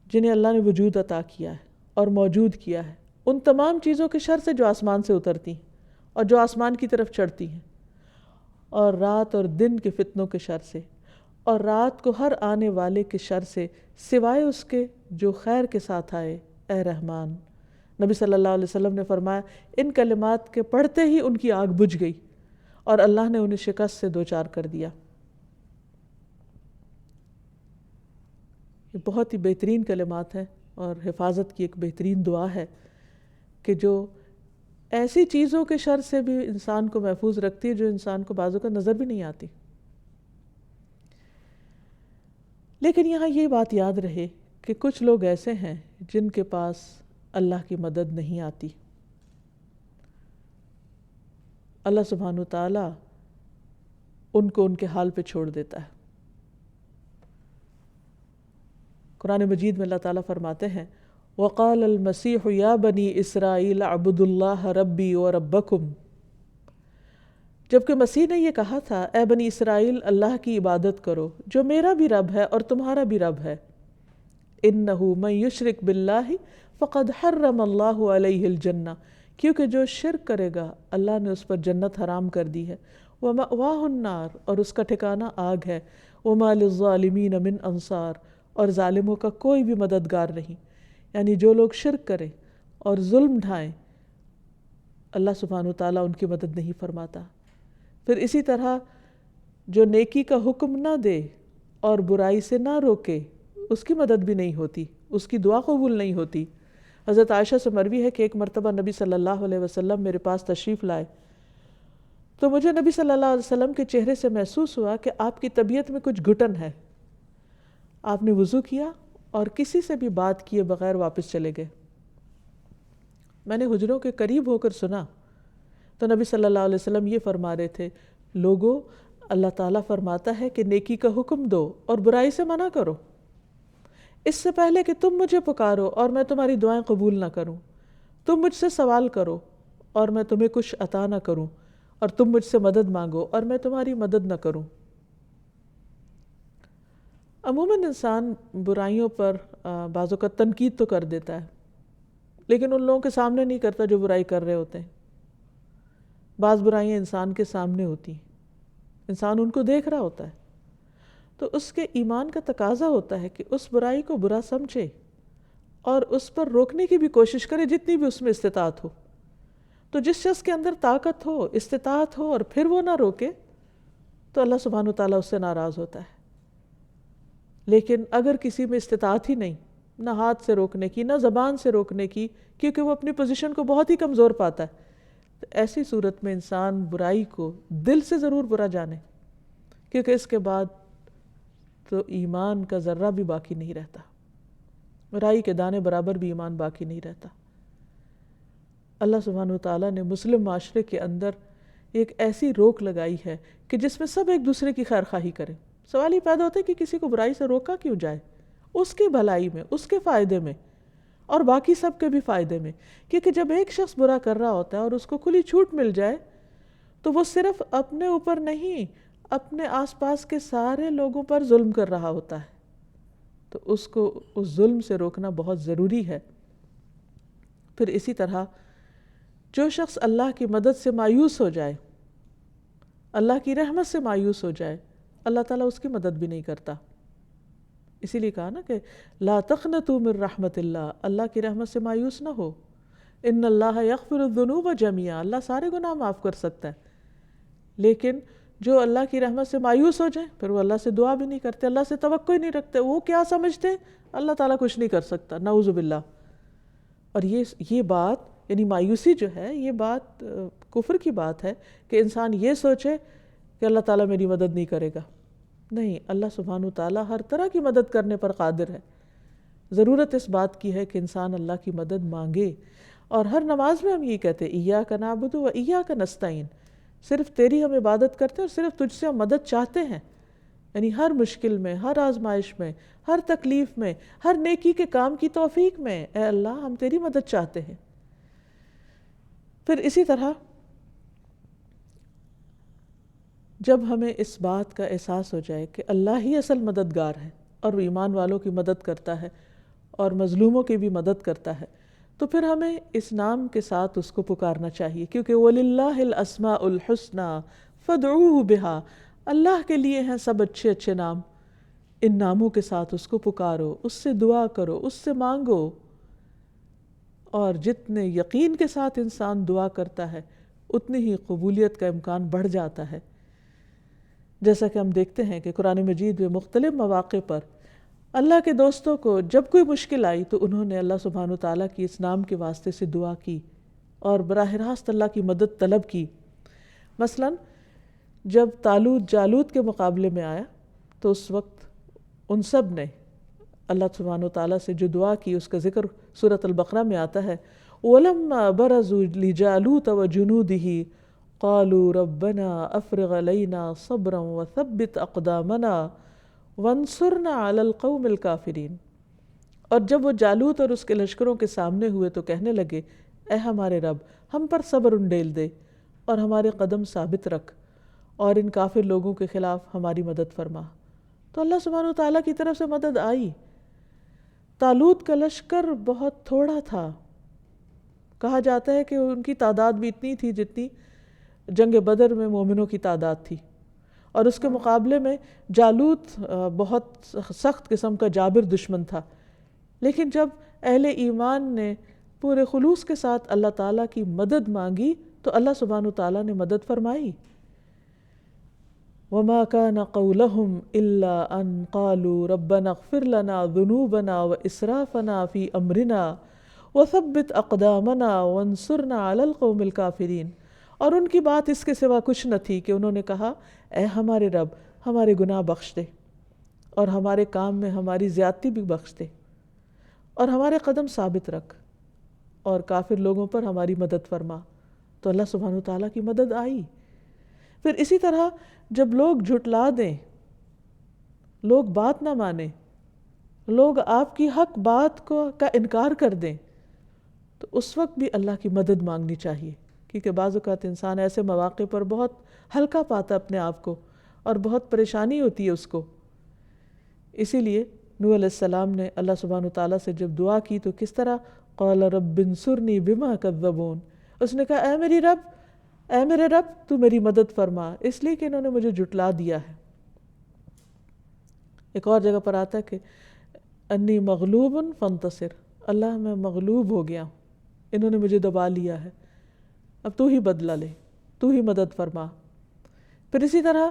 جنہیں اللہ نے وجود عطا کیا ہے اور موجود کیا ہے، ان تمام چیزوں کے شر سے جو آسمان سے اترتی ہیں اور جو آسمان کی طرف چڑھتی ہیں، اور رات اور دن کے فتنوں کے شر سے، اور رات کو ہر آنے والے کے شر سے، سوائے اس کے جو خیر کے ساتھ آئے، اے رحمان۔ نبی صلی اللہ علیہ وسلم نے فرمایا ان کلمات کے پڑھتے ہی ان کی آگ بجھ گئی اور اللہ نے انہیں شکست سے دوچار کر دیا۔ یہ بہت ہی بہترین کلمات ہیں اور حفاظت کی ایک بہترین دعا ہے کہ جو ایسی چیزوں کے شر سے بھی انسان کو محفوظ رکھتی ہے جو انسان کو بعض اوقات نظر بھی نہیں آتی۔ لیکن یہاں یہ بات یاد رہے کہ کچھ لوگ ایسے ہیں جن کے پاس اللہ کی مدد نہیں آتی۔ اللہ سبحانہ تعالیٰ ان کو ان کے حال پہ چھوڑ دیتا ہے۔ قرآن مجید میں اللہ تعالیٰ فرماتے ہیں وَقَالَ الْمَسِيحُ يَا بَنِي إِسْرَائِيلَ اعْبُدُوا اللَّهَ رَبِّي وَرَبَّكُمْ۔ جبکہ مسیح نے یہ کہا تھا اے بنی اسرائیل اللہ کی عبادت کرو جو میرا بھی رب ہے اور تمہارا بھی رب ہے۔ إِنَّهُ مَن يُشْرِكْ بِاللَّهِ فَقَدْ حَرَّمَ اللَّهُ عَلَيْهِ الْجَنَّةَ، کیونکہ جو شرک کرے گا اللہ نے اس پر جنت حرام کر دی ہے، وَمَأْوَاهُ النَّارُ، اور اس کا ٹھکانہ آگ ہے، وَمَا لِلظَّالِمِينَ مِنْ أَنصَارٍ، اور ظالموں کا کوئی بھی مددگار نہیں۔ یعنی جو لوگ شرک کریں اور ظلم ڈھائیں اللہ سبحانہ تعالیٰ ان کی مدد نہیں فرماتا۔ پھر اسی طرح جو نیکی کا حکم نہ دے اور برائی سے نہ روکے اس کی مدد بھی نہیں ہوتی، اس کی دعا قبول نہیں ہوتی۔ حضرت عائشہ سے مروی ہے کہ ایک مرتبہ نبی صلی اللہ علیہ وسلم میرے پاس تشریف لائے تو مجھے نبی صلی اللہ علیہ وسلم کے چہرے سے محسوس ہوا کہ آپ کی طبیعت میں کچھ گھٹن ہے۔ آپ نے وضو کیا اور کسی سے بھی بات کیے بغیر واپس چلے گئے۔ میں نے حجروں کے قریب ہو کر سنا تو نبی صلی اللہ علیہ وسلم یہ فرما رہے تھے لوگو اللہ تعالیٰ فرماتا ہے کہ نیکی کا حکم دو اور برائی سے منع کرو، اس سے پہلے کہ تم مجھے پکارو اور میں تمہاری دعائیں قبول نہ کروں، تم مجھ سے سوال کرو اور میں تمہیں کچھ عطا نہ کروں، اور تم مجھ سے مدد مانگو اور میں تمہاری مدد نہ کروں۔ عموماً انسان برائیوں پر بعض اوقات تنقید تو کر دیتا ہے لیکن ان لوگوں کے سامنے نہیں کرتا جو برائی کر رہے ہوتے ہیں۔ بعض برائیاں انسان کے سامنے ہوتی ہیں، انسان ان کو دیکھ رہا ہوتا ہے، تو اس کے ایمان کا تقاضا ہوتا ہے کہ اس برائی کو برا سمجھے اور اس پر روکنے کی بھی کوشش کرے جتنی بھی اس میں استطاعت ہو۔ تو جس شخص کے اندر طاقت ہو، استطاعت ہو اور پھر وہ نہ روکے تو اللہ سبحانہ وتعالیٰ اس سے ناراض ہوتا ہے۔ لیکن اگر کسی میں استطاعت ہی نہیں، نہ ہاتھ سے روکنے کی نہ زبان سے روکنے کی، کیونکہ وہ اپنی پوزیشن کو بہت ہی کمزور پاتا ہے، تو ایسی صورت میں انسان برائی کو دل سے ضرور برا جانے، کیونکہ اس کے بعد تو ایمان کا ذرہ بھی باقی نہیں رہتا، رائی کے دانے برابر بھی ایمان باقی نہیں رہتا۔ اللہ سبحانہ وتعالیٰ نے مسلم معاشرے کے اندر ایک ایسی روک لگائی ہے کہ جس میں سب ایک دوسرے کی خیر خواہی کریں۔ سوال یہ پیدا ہوتا ہے کہ کسی کو برائی سے روکا کیوں جائے؟ اس کی بھلائی میں، اس کے فائدے میں اور باقی سب کے بھی فائدے میں، کیونکہ جب ایک شخص برا کر رہا ہوتا ہے اور اس کو کھلی چھوٹ مل جائے تو وہ صرف اپنے اوپر نہیں، اپنے آس پاس کے سارے لوگوں پر ظلم کر رہا ہوتا ہے، تو اس کو اس ظلم سے روکنا بہت ضروری ہے۔ پھر اسی طرح جو شخص اللہ کی مدد سے مایوس ہو جائے، اللہ کی رحمت سے مایوس ہو جائے، اللہ تعالیٰ اس کی مدد بھی نہیں کرتا۔ اسی لیے کہا نا کہ لا تقنطوا من رحمت اللہ، اللہ کی رحمت سے مایوس نہ ہو۔ ان اللہ یغفر الذنوب جميعا، اللہ سارے گناہ معاف کر سکتا ہے، لیکن جو اللہ کی رحمت سے مایوس ہو جائیں پھر وہ اللہ سے دعا بھی نہیں کرتے، اللہ سے توقع ہی نہیں رکھتے، وہ کیا سمجھتے ہیں اللہ تعالیٰ کچھ نہیں کر سکتا، نعوذ باللہ۔ اور یہ بات یعنی مایوسی جو ہے، یہ بات کفر کی بات ہے کہ انسان یہ سوچے کہ اللہ تعالیٰ میری مدد نہیں کرے گا۔ نہیں، اللہ سبحانہ وتعالیٰ ہر طرح کی مدد کرنے پر قادر ہے۔ ضرورت اس بات کی ہے کہ انسان اللہ کی مدد مانگے، اور ہر نماز میں ہم یہ کہتے ہیں ایاک نعبد و ایاک نستعین، صرف تیری ہم عبادت کرتے ہیں اور صرف تجھ سے ہم مدد چاہتے ہیں، یعنی ہر مشکل میں، ہر آزمائش میں، ہر تکلیف میں، ہر نیکی کے کام کی توفیق میں، اے اللہ ہم تیری مدد چاہتے ہیں۔ پھر اسی طرح جب ہمیں اس بات کا احساس ہو جائے کہ اللہ ہی اصل مددگار ہے اور وہ ایمان والوں کی مدد کرتا ہے اور مظلوموں کی بھی مدد کرتا ہے، تو پھر ہمیں اس نام کے ساتھ اس کو پکارنا چاہیے، کیونکہ وَلِلَّهِ الْأَسْمَاءُ الْحُسْنَى فَادْعُوهُ بِهَا، اللہ کے لیے ہیں سب اچھے اچھے نام، ان ناموں کے ساتھ اس کو پکارو، اس سے دعا کرو، اس سے مانگو۔ اور جتنے یقین کے ساتھ انسان دعا کرتا ہے اتنی ہی قبولیت کا امکان بڑھ جاتا ہے، جیسا کہ ہم دیکھتے ہیں کہ قرآن مجید میں مختلف مواقع پر اللہ کے دوستوں کو جب کوئی مشکل آئی تو انہوں نے اللہ سبحانہ وتعالیٰ کی اس نام کے واسطے سے دعا کی اور براہ راست اللہ کی مدد طلب کی۔ مثلا جب طالوت جالوت کے مقابلے میں آیا تو اس وقت ان سب نے اللہ سبحانہ وتعالیٰ سے جو دعا کی، اس کا ذکر سورۃ البقرہ میں آتا ہے، وَلَمَّا بَرَزُوا لِجَالُوتَ وَجُنُودِهِ قَالُوا رَبَّنَا أَفْرِغْ عَلَيْنَا صَبْرًا وَثَبِّتْ أَقْدَامَنَا وَانصُرْنَا عَلَى الْقَوْمِ الْكَافِرِينَ۔ اور جب وہ جالوت اور اس کے لشکروں کے سامنے ہوئے تو کہنے لگے، اے ہمارے رب ہم پر صبر انڈیل دے اور ہمارے قدم ثابت رکھ اور ان کافر لوگوں کے خلاف ہماری مدد فرما۔ تو اللہ سبحانہ وتعالیٰ کی طرف سے مدد آئی۔ طالوت کا لشکر بہت تھوڑا تھا، کہا جاتا ہے کہ ان کی تعداد بھی اتنی تھی جتنی جنگ بدر میں مومنوں کی تعداد تھی، اور اس کے مقابلے میں جالوت بہت سخت قسم کا جابر دشمن تھا۔ لیکن جب اہل ایمان نے پورے خلوص کے ساتھ اللہ تعالیٰ کی مدد مانگی تو اللہ سبحانہ وتعالیٰ نے مدد فرمائی۔ وَمَا كَانَ قَوْلَهُمْ إِلَّا أَن قَالُوا رَبَّنَا اغْفِرْ لَنَا ذُنُوبَنَا وَإِسْرَافَنَا فِي أَمْرِنَا وَثَبِّتْ أَقْدَامَنَا وَانصُرْنَا عَلَى الْقَوْمِ الْكَافِرِينَ۔ اور ان کی بات اس کے سوا کچھ نہ تھی کہ انہوں نے کہا، اے ہمارے رب ہمارے گناہ بخش دے اور ہمارے کام میں ہماری زیادتی بھی بخش دے اور ہمارے قدم ثابت رکھ اور کافر لوگوں پر ہماری مدد فرما۔ تو اللہ سبحانہ وتعالیٰ کی مدد آئی۔ پھر اسی طرح جب لوگ جھٹلا دیں، لوگ بات نہ مانیں، لوگ آپ کی حق بات کا انکار کر دیں، تو اس وقت بھی اللہ کی مدد مانگنی چاہیے، کیونکہ بعض اوقات انسان ایسے مواقع پر بہت ہلکا پاتا اپنے آپ کو اور بہت پریشانی ہوتی ہے اس کو۔ اسی لیے نوح علیہ السلام نے اللہ سبحانہ وتعالیٰ سے جب دعا کی تو کس طرح، قال رب انصرنی بما کذبون، اس نے کہا اے میرے رب تو میری مدد فرما، اس لیے کہ انہوں نے مجھے جھٹلا دیا ہے۔ ایک اور جگہ پر آتا ہے کہ انی مغلوب فانتصر، اللہ میں مغلوب ہو گیا ہوں، انہوں نے مجھے دبا لیا ہے، اب تو ہی بدلہ لے، تو ہی مدد فرما۔ پھر اسی طرح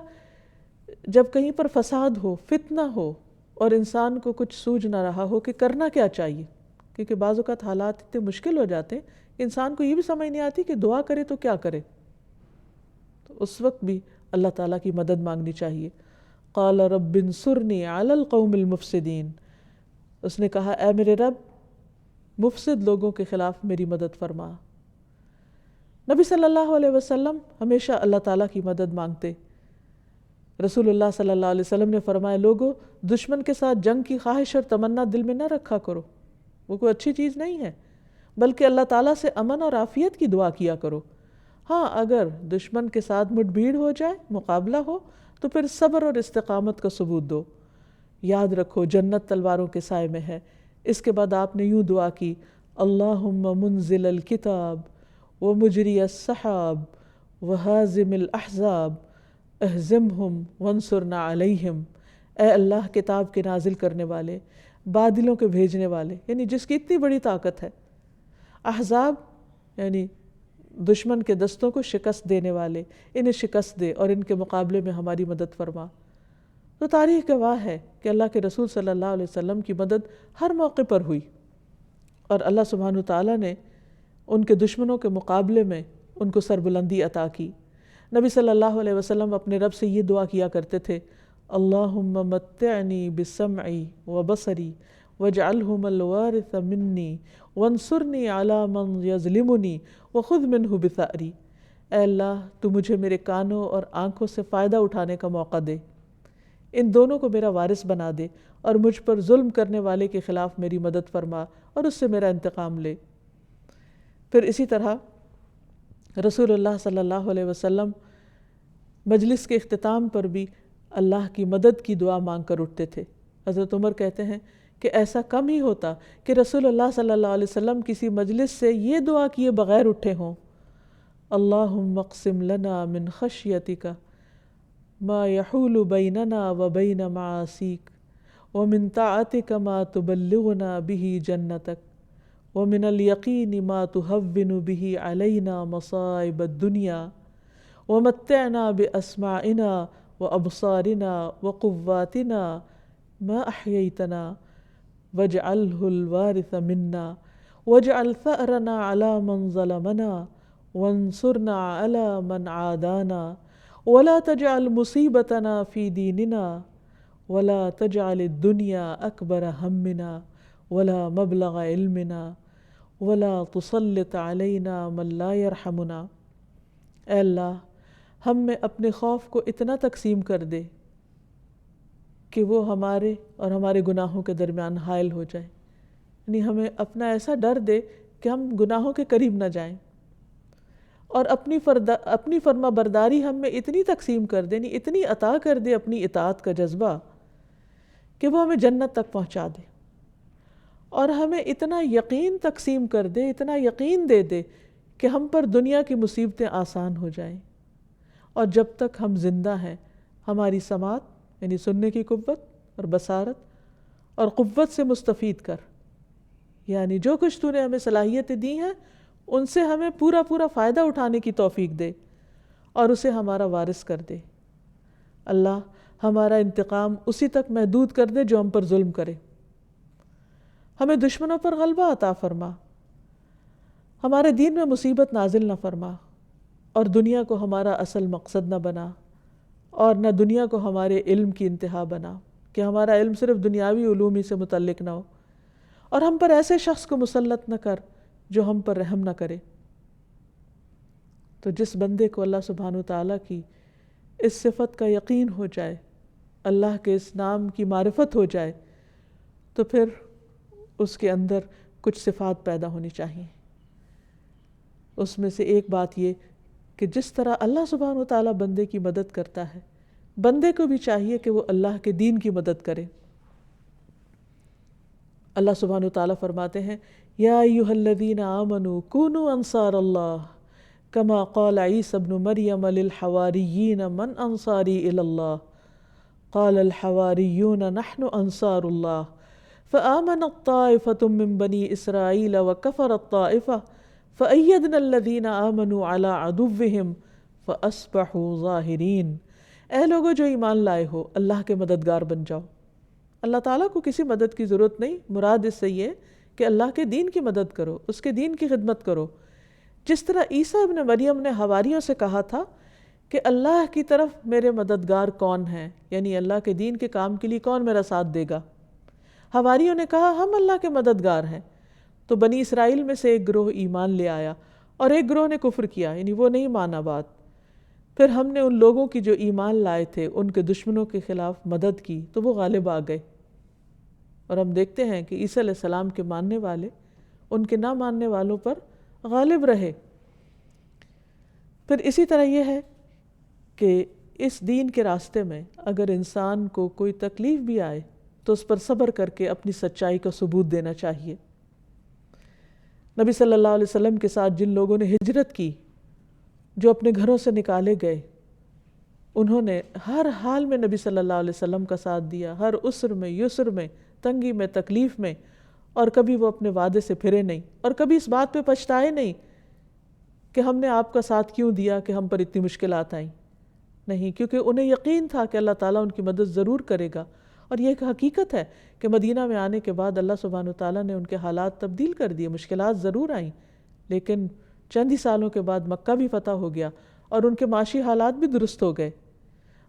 جب کہیں پر فساد ہو، فتنہ ہو اور انسان کو کچھ سوجھ نہ رہا ہو کہ کرنا کیا چاہیے، کیونکہ بعض اوقات حالات اتنے مشکل ہو جاتے ہیں انسان کو یہ بھی سمجھ نہیں آتی کہ دعا کرے تو کیا کرے، تو اس وقت بھی اللہ تعالیٰ کی مدد مانگنی چاہیے۔ قال رب انصرنی علی القوم المفسدین، اس نے کہا اے میرے رب مفسد لوگوں کے خلاف میری مدد فرما۔ نبی صلی اللہ علیہ وسلم ہمیشہ اللہ تعالیٰ کی مدد مانگتے۔ رسول اللہ صلی اللہ علیہ وسلم نے فرمایا، لوگوں دشمن کے ساتھ جنگ کی خواہش اور تمنا دل میں نہ رکھا کرو، وہ کوئی اچھی چیز نہیں ہے، بلکہ اللہ تعالیٰ سے امن اور عافیت کی دعا کیا کرو۔ ہاں اگر دشمن کے ساتھ مٹ بھیڑ ہو جائے، مقابلہ ہو، تو پھر صبر اور استقامت کا ثبوت دو۔ یاد رکھو جنت تلواروں کے سائے میں ہے۔ اس کے بعد آپ نے یوں دعا کی، اللہم منزل الکتاب ومجری السحاب وہازم الاحزاب اہزمہم وانصرنا علیہم۔ اے اللہ کتاب کے نازل کرنے والے، بادلوں کے بھیجنے والے، یعنی جس کی اتنی بڑی طاقت ہے، احزاب یعنی دشمن کے دستوں کو شکست دینے والے، انہیں شکست دے اور ان کے مقابلے میں ہماری مدد فرما۔ تو تاریخ گواہ ہے کہ اللہ کے رسول صلی اللہ علیہ وسلم کی مدد ہر موقع پر ہوئی، اور اللہ سبحانہ تعالیٰ نے ان کے دشمنوں کے مقابلے میں ان کو سربلندی عطا کی۔ نبی صلی اللہ علیہ وسلم اپنے رب سے یہ دعا کیا کرتے تھے، اللہم متعنی بسمعی وبصری واجعلہم الوارث منی وانصرنی علی من یظلمنی وخذ منہ بثأری۔ اے اللہ تو مجھے میرے کانوں اور آنکھوں سے فائدہ اٹھانے کا موقع دے، ان دونوں کو میرا وارث بنا دے، اور مجھ پر ظلم کرنے والے کے خلاف میری مدد فرما اور اس سے میرا انتقام لے۔ پھر اسی طرح رسول اللہ صلی اللہ علیہ وسلم مجلس کے اختتام پر بھی اللہ کی مدد کی دعا مانگ کر اٹھتے تھے۔ حضرت عمر کہتے ہیں کہ ایسا کم ہی ہوتا کہ رسول اللہ صلی اللہ علیہ وسلم کسی مجلس سے یہ دعا کیے بغیر اٹھے ہوں، اللہم اقسم لنا من خشیتک ما یحول بیننا وبین معاصیک ومن طاعتک ما تبلغنا به جنتک ومن الیقین ما تہون به علینا مصائب الدنیا ومتعنا باسماعنا وابصارنا وقواتنا ما احییتنا واجعلہ الوارث منا واجعل ثأرنا علی من ظلمنا وانصرنا علی من عادانا ولا تجعل مصیبتنا فی دیننا ولا تجعل الدنیا اکبر ہمنا ولا مبلغ علمنا ولا تسلط علینا من لا یرحمنا۔ اے اللہ ہم میں اپنے خوف کو اتنا تقسیم کر دے کہ وہ ہمارے اور ہمارے گناہوں کے درمیان حائل ہو جائے، یعنی ہمیں اپنا ایسا ڈر دے کہ ہم گناہوں کے قریب نہ جائیں، اور اپنی فرما برداری ہم میں اتنی تقسیم کر دے، یعنی اتنی عطا کر دے اپنی اطاعت کا جذبہ کہ وہ ہمیں جنت تک پہنچا دے، اور ہمیں اتنا یقین تقسیم کر دے، اتنا یقین دے دے کہ ہم پر دنیا کی مصیبتیں آسان ہو جائیں، اور جب تک ہم زندہ ہیں ہماری سماعت یعنی سننے کی قوت اور بصارت اور قوت سے مستفید کر، یعنی جو کچھ تو نے ہمیں صلاحیتیں دی ہیں ان سے ہمیں پورا فائدہ اٹھانے کی توفیق دے اور اسے ہمارا وارث کر دے۔ اللہ ہمارا انتقام اسی تک محدود کر دے جو ہم پر ظلم کرے، ہمیں دشمنوں پر غلبہ عطا فرما، ہمارے دین میں مصیبت نازل نہ فرما، اور دنیا کو ہمارا اصل مقصد نہ بنا، اور نہ دنیا کو ہمارے علم کی انتہا بنا کہ ہمارا علم صرف دنیاوی علوم ہی سے متعلق نہ ہو، اور ہم پر ایسے شخص کو مسلط نہ کر جو ہم پر رحم نہ کرے۔ تو جس بندے کو اللہ سبحانہ تعالیٰ کی اس صفت کا یقین ہو جائے، اللہ کے اس نام کی معرفت ہو جائے، تو پھر اس کے اندر کچھ صفات پیدا ہونی چاہیے۔ اس میں سے ایک بات یہ کہ جس طرح اللہ سبحانہ تعالیٰ بندے کی مدد کرتا ہے، بندے کو بھی چاہیے کہ وہ اللہ کے دین کی مدد کرے۔ اللہ سبحانہ تعالیٰ فرماتے ہیں، یا ایھا الذین آمنوا کونوا انصار اللہ کما قال عیسی ابن مریم للحواریین من انصاری الی اللہ قال الحواریون نحن انصار اللہ فآمنت طائفۃ من بنی اسرائیل وکفرت طائفہ فأیدنا الذین آمنوا علی عدوہم فاصبحوا ظاہرین۔ اے لوگوں جو ایمان لائے ہو، اللہ کے مددگار بن جاؤ۔ اللہ تعالیٰ کو کسی مدد کی ضرورت نہیں، مراد اس سے یہ کہ اللہ کے دین کی مدد کرو، اس کے دین کی خدمت کرو۔ جس طرح عیسیٰ ابن مریم نے حواریوں سے کہا تھا کہ اللہ کی طرف میرے مددگار کون ہیں، یعنی اللہ کے دین کے کام کے لیے کون میرا ساتھ دے گا۔ حواریوں نے کہا ہم اللہ کے مددگار ہیں، تو بنی اسرائیل میں سے ایک گروہ ایمان لے آیا اور ایک گروہ نے کفر کیا، یعنی وہ نہیں مانا بات۔ پھر ہم نے ان لوگوں کی جو ایمان لائے تھے ان کے دشمنوں کے خلاف مدد کی تو وہ غالب آ گئے، اور ہم دیکھتے ہیں کہ عیسیٰ علیہ السلام کے ماننے والے ان کے نہ ماننے والوں پر غالب رہے۔ پھر اسی طرح یہ ہے کہ اس دین کے راستے میں اگر انسان کو کوئی تکلیف بھی آئے تو اس پر صبر کر کے اپنی سچائی کا ثبوت دینا چاہیے۔ نبی صلی اللہ علیہ وسلم کے ساتھ جن لوگوں نے ہجرت کی، جو اپنے گھروں سے نکالے گئے، انہوں نے ہر حال میں نبی صلی اللہ علیہ وسلم کا ساتھ دیا، ہر عسر میں، یسر میں، تنگی میں، تکلیف میں، اور کبھی وہ اپنے وعدے سے پھرے نہیں، اور کبھی اس بات پہ پچھتائے نہیں کہ ہم نے آپ کا ساتھ کیوں دیا کہ ہم پر اتنی مشکلات آئیں، نہیں، کیونکہ انہیں یقین تھا کہ اللہ تعالیٰ ان کی مدد ضرور کرے گا۔ اور یہ ایک حقیقت ہے کہ مدینہ میں آنے کے بعد اللہ سبحانہ وتعالیٰ نے ان کے حالات تبدیل کر دیے، مشکلات ضرور آئیں، لیکن چند ہی سالوں کے بعد مکہ بھی فتح ہو گیا اور ان کے معاشی حالات بھی درست ہو گئے۔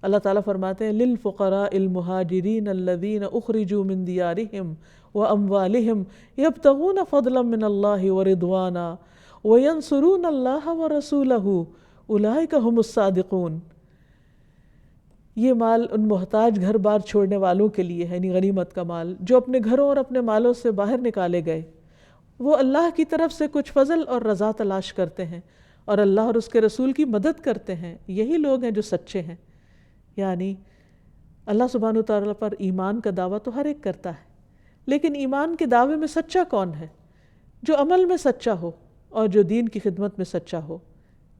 اللہ تعالیٰ فرماتے ہیں لِلْفُقَرَاءِ الْمُهَاجِرِينَ الَّذِينَ أُخْرِجُوا مِن دِيَارِهِمْ وَأَمْوَالِهِمْ يَبْتَغُونَ فَضْلًا مِّنَ اللَّهِ وَرِضْوَانًا وَيَنصُرُونَ اللَّهَ وَرَسُولَهُ أُولَٰئِكَ هُمُ الصَّادِقُونَ۔ یہ مال ان محتاج گھر بار چھوڑنے والوں کے لیے ہے، یعنی غنیمت کا مال، جو اپنے گھروں اور اپنے مالوں سے باہر نکالے گئے، وہ اللہ کی طرف سے کچھ فضل اور رضا تلاش کرتے ہیں اور اللہ اور اس کے رسول کی مدد کرتے ہیں، یہی لوگ ہیں جو سچے ہیں۔ یعنی اللہ سبحانہ وتعالیٰ پر ایمان کا دعویٰ تو ہر ایک کرتا ہے، لیکن ایمان کے دعوے میں سچا کون ہے؟ جو عمل میں سچا ہو اور جو دین کی خدمت میں سچا ہو۔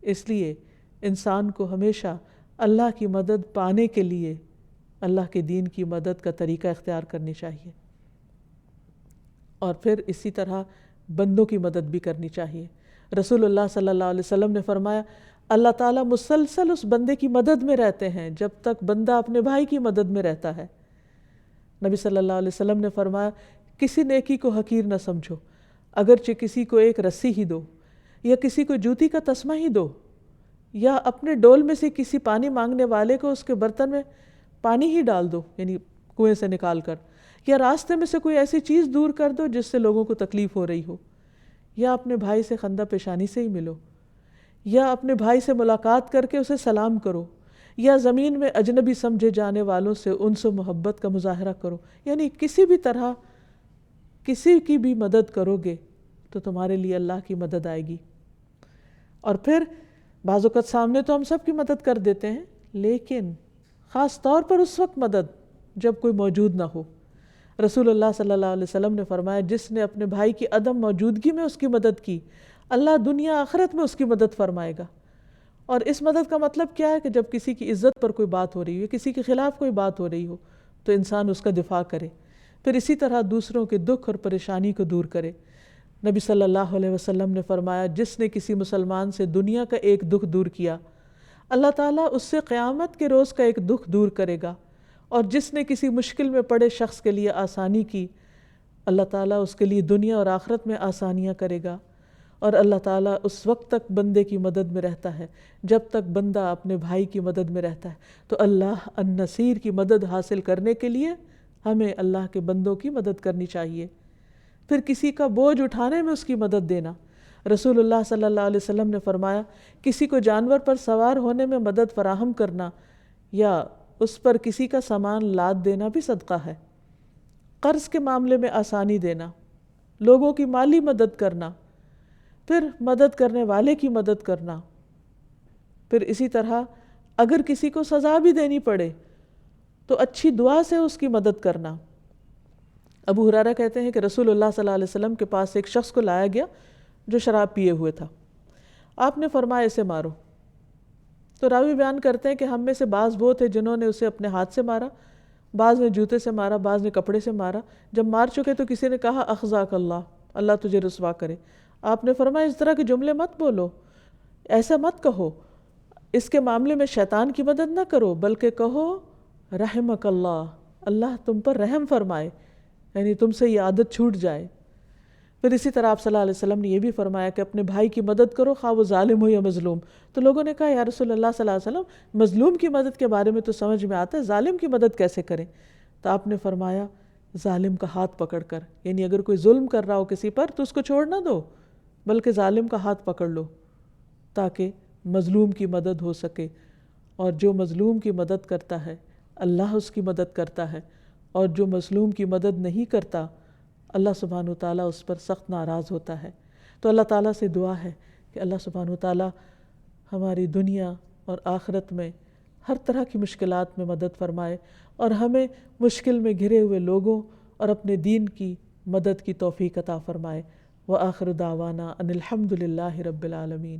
اس لیے انسان کو ہمیشہ اللہ کی مدد پانے کے لیے اللہ کے دین کی مدد کا طریقہ اختیار کرنی چاہیے، اور پھر اسی طرح بندوں کی مدد بھی کرنی چاہیے۔ رسول اللہ صلی اللہ علیہ وسلم نے فرمایا اللہ تعالیٰ مسلسل اس بندے کی مدد میں رہتے ہیں جب تک بندہ اپنے بھائی کی مدد میں رہتا ہے۔ نبی صلی اللہ علیہ وسلم نے فرمایا کسی نیکی کو حقیر نہ سمجھو، اگرچہ کسی کو ایک رسی ہی دو، یا کسی کو جوتی کا تسمہ ہی دو، یا اپنے ڈول میں سے کسی پانی مانگنے والے کو اس کے برتن میں پانی ہی ڈال دو، یعنی کنویں سے نکال کر، یا راستے میں سے کوئی ایسی چیز دور کر دو جس سے لوگوں کو تکلیف ہو رہی ہو، یا اپنے بھائی سے خندہ پیشانی سے ہی ملو، یا اپنے بھائی سے ملاقات کر کے اسے سلام کرو، یا زمین میں اجنبی سمجھے جانے والوں سے ان سے محبت کا مظاہرہ کرو۔ یعنی کسی بھی طرح کسی کی بھی مدد کرو گے تو تمہارے لیے اللہ کی مدد آئے گی۔ اور پھر بعض اوقات سامنے تو ہم سب کی مدد کر دیتے ہیں، لیکن خاص طور پر اس وقت مدد جب کوئی موجود نہ ہو۔ رسول اللہ صلی اللہ علیہ وسلم نے فرمایا جس نے اپنے بھائی کی عدم موجودگی میں اس کی مدد کی، اللہ دنیا آخرت میں اس کی مدد فرمائے گا۔ اور اس مدد کا مطلب کیا ہے کہ جب کسی کی عزت پر کوئی بات ہو رہی ہو، کسی کے خلاف کوئی بات ہو رہی ہو، تو انسان اس کا دفاع کرے، پھر اسی طرح دوسروں کے دکھ اور پریشانی کو دور کرے۔ نبی صلی اللہ علیہ وسلم نے فرمایا جس نے کسی مسلمان سے دنیا کا ایک دکھ دور کیا، اللہ تعالیٰ اس سے قیامت کے روز کا ایک دکھ دور کرے گا، اور جس نے کسی مشکل میں پڑے شخص کے لیے آسانی کی، اللہ تعالیٰ اس کے لیے دنیا اور آخرت میں آسانیاں کرے گا۔ اور اللہ تعالیٰ اس وقت تک بندے کی مدد میں رہتا ہے جب تک بندہ اپنے بھائی کی مدد میں رہتا ہے۔ تو اللہ النصیر کی مدد حاصل کرنے کے لیے ہمیں اللہ کے بندوں کی مدد کرنی چاہیے۔ پھر کسی کا بوجھ اٹھانے میں اس کی مدد دینا۔ رسول اللہ صلی اللہ علیہ وسلم نے فرمایا کسی کو جانور پر سوار ہونے میں مدد فراہم کرنا یا اس پر کسی کا سامان لاد دینا بھی صدقہ ہے۔ قرض کے معاملے میں آسانی دینا، لوگوں کی مالی مدد کرنا، پھر مدد کرنے والے کی مدد کرنا، پھر اسی طرح اگر کسی کو سزا بھی دینی پڑے تو اچھی دعا سے اس کی مدد کرنا۔ ابو ہریرہ کہتے ہیں کہ رسول اللہ صلی اللہ علیہ وسلم کے پاس ایک شخص کو لایا گیا جو شراب پیے ہوئے تھا۔ آپ نے فرمایا اسے مارو۔ تو راوی بیان کرتے ہیں کہ ہم میں سے بعض وہ تھے جنہوں نے اسے اپنے ہاتھ سے مارا، بعض نے جوتے سے مارا، بعض نے کپڑے سے مارا۔ جب مار چکے تو کسی نے کہا اخزاک اللہ، اللہ تجھے رسوا کرے۔ آپ نے فرمایا اس طرح کے جملے مت بولو، ایسا مت کہو، اس کے معاملے میں شیطان کی مدد نہ کرو، بلکہ کہو رحمک اللہ، اللہ تم پر رحم فرمائے، یعنی تم سے یہ عادت چھوٹ جائے۔ پھر اسی طرح آپ صلی اللہ علیہ وسلم نے یہ بھی فرمایا کہ اپنے بھائی کی مدد کرو خواہ وہ ظالم ہو یا مظلوم۔ تو لوگوں نے کہا یا رسول اللہ صلی اللہ علیہ وسلم مظلوم کی مدد کے بارے میں تو سمجھ میں آتا ہے، ظالم کی مدد کیسے کریں؟ تو آپ نے فرمایا ظالم کا ہاتھ پکڑ کر، یعنی اگر کوئی ظلم کر رہا ہو کسی پر تو اس کو چھوڑ نہ دو، بلکہ ظالم کا ہاتھ پکڑ لو تاکہ مظلوم کی مدد ہو سکے۔ اور جو مظلوم کی مدد کرتا ہے اللہ اس کی مدد کرتا ہے، اور جو مظلوم کی مدد نہیں کرتا اللہ سبحانہ وتعالیٰ اس پر سخت ناراض ہوتا ہے۔ تو اللہ تعالیٰ سے دعا ہے کہ اللہ سبحانہ وتعالیٰ ہماری دنیا اور آخرت میں ہر طرح کی مشکلات میں مدد فرمائے، اور ہمیں مشکل میں گھرے ہوئے لوگوں اور اپنے دین کی مدد کی توفیق عطا فرمائے۔ وآخر دعوانا ان الحمد للہ رب العالمین۔